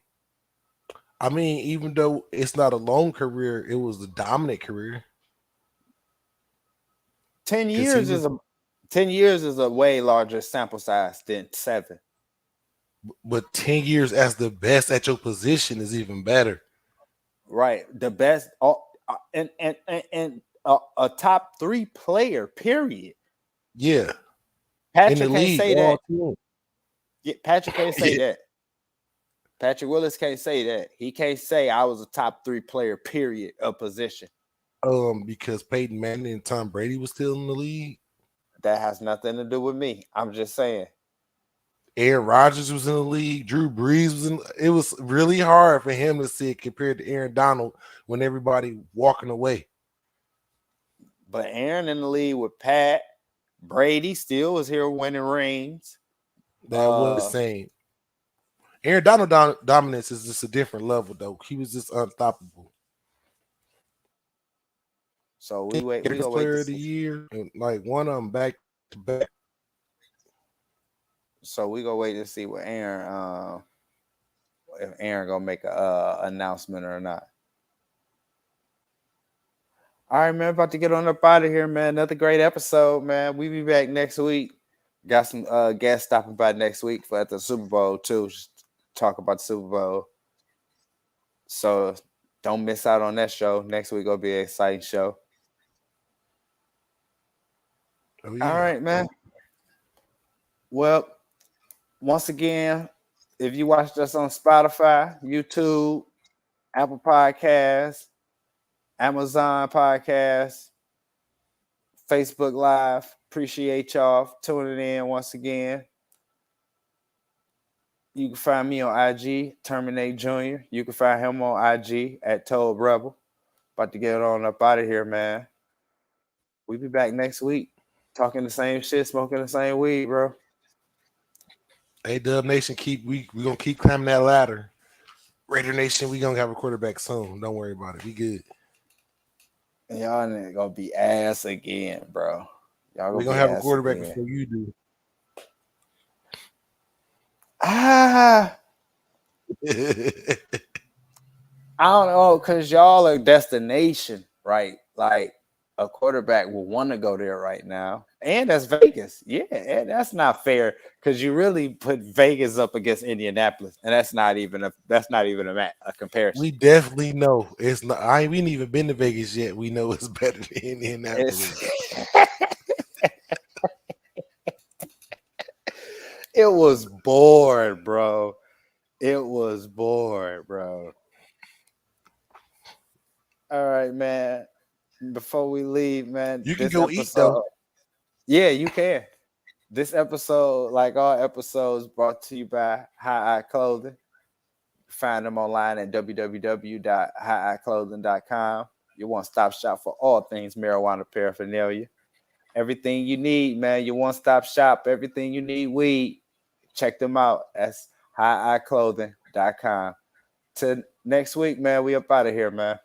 Speaker 3: I mean, even though it's not a long career, it was a dominant career.
Speaker 1: 10 years is a way larger sample size than 7.
Speaker 3: But 10 years as the best at your position is even better.
Speaker 1: Right. The best and a top 3 player, period.
Speaker 3: Yeah.
Speaker 1: Patrick can't say that. Yeah, Patrick can't say that. Patrick Willis can't say that. He can't say I was a top 3 player, period, of position.
Speaker 3: Because Peyton Manning and Tom Brady was still in the league.
Speaker 1: That has nothing to do with me. I'm just saying.
Speaker 3: Aaron Rodgers was in the league. Drew Brees was in. It was really hard for him to see it compared to Aaron Donald when everybody walking away.
Speaker 1: But Aaron in the league with Pat, Brady still was here winning rings.
Speaker 3: That was the same. Aaron Donald dominance is just a different level, though. He was just unstoppable.
Speaker 1: So we wait. We gonna wait
Speaker 3: player of the year, and like one of them back to back.
Speaker 1: So we gonna wait to see what Aaron, if Aaron gonna make a announcement or not. All right, man. About to get on up out of here, man. Another great episode, man. We be back next week. Got some guests stopping by next week for at the Super Bowl too. Just talk about the Super Bowl. So don't miss out on that show. Next week gonna be an exciting show. Oh, yeah. All right, man. Well, once again, if you watched us on Spotify, YouTube, Apple Podcasts, Amazon Podcasts, Facebook Live, appreciate y'all tuning in once again. You can find me on IG, Terminate Jr. You can find him on IG at Told Rebel. About to get on up out of here, man. We'll be back next week. Talking the same shit, smoking the same weed, bro.
Speaker 3: Hey, Dub Nation, we gonna keep climbing that ladder. Raider Nation, we gonna have a quarterback soon. Don't worry about it. We good.
Speaker 1: And y'all ain't gonna be ass again, bro.
Speaker 3: We gonna have a quarterback again before you do.
Speaker 1: I don't know, because y'all are destination, right? Like a quarterback will want to go there right now. And that's Vegas. Yeah, and that's not fair because you really put Vegas up against Indianapolis, and that's not even a comparison.
Speaker 3: We definitely know it's not. We ain't even been to Vegas yet. We know it's better than Indianapolis.
Speaker 1: It was bored, bro. It was bored, bro. All right, man. Before we leave, man,
Speaker 3: you can go eat though.
Speaker 1: Yeah, you can. This episode, like all episodes, brought to you by High Eye Clothing. Find them online at www.higheyeclothing.com. Your one-stop shop for all things marijuana paraphernalia. Everything you need, man. Your one-stop shop. Everything you need weed. Check them out. That's higheyeclothing.com. Till next week, man. We up out of here, man.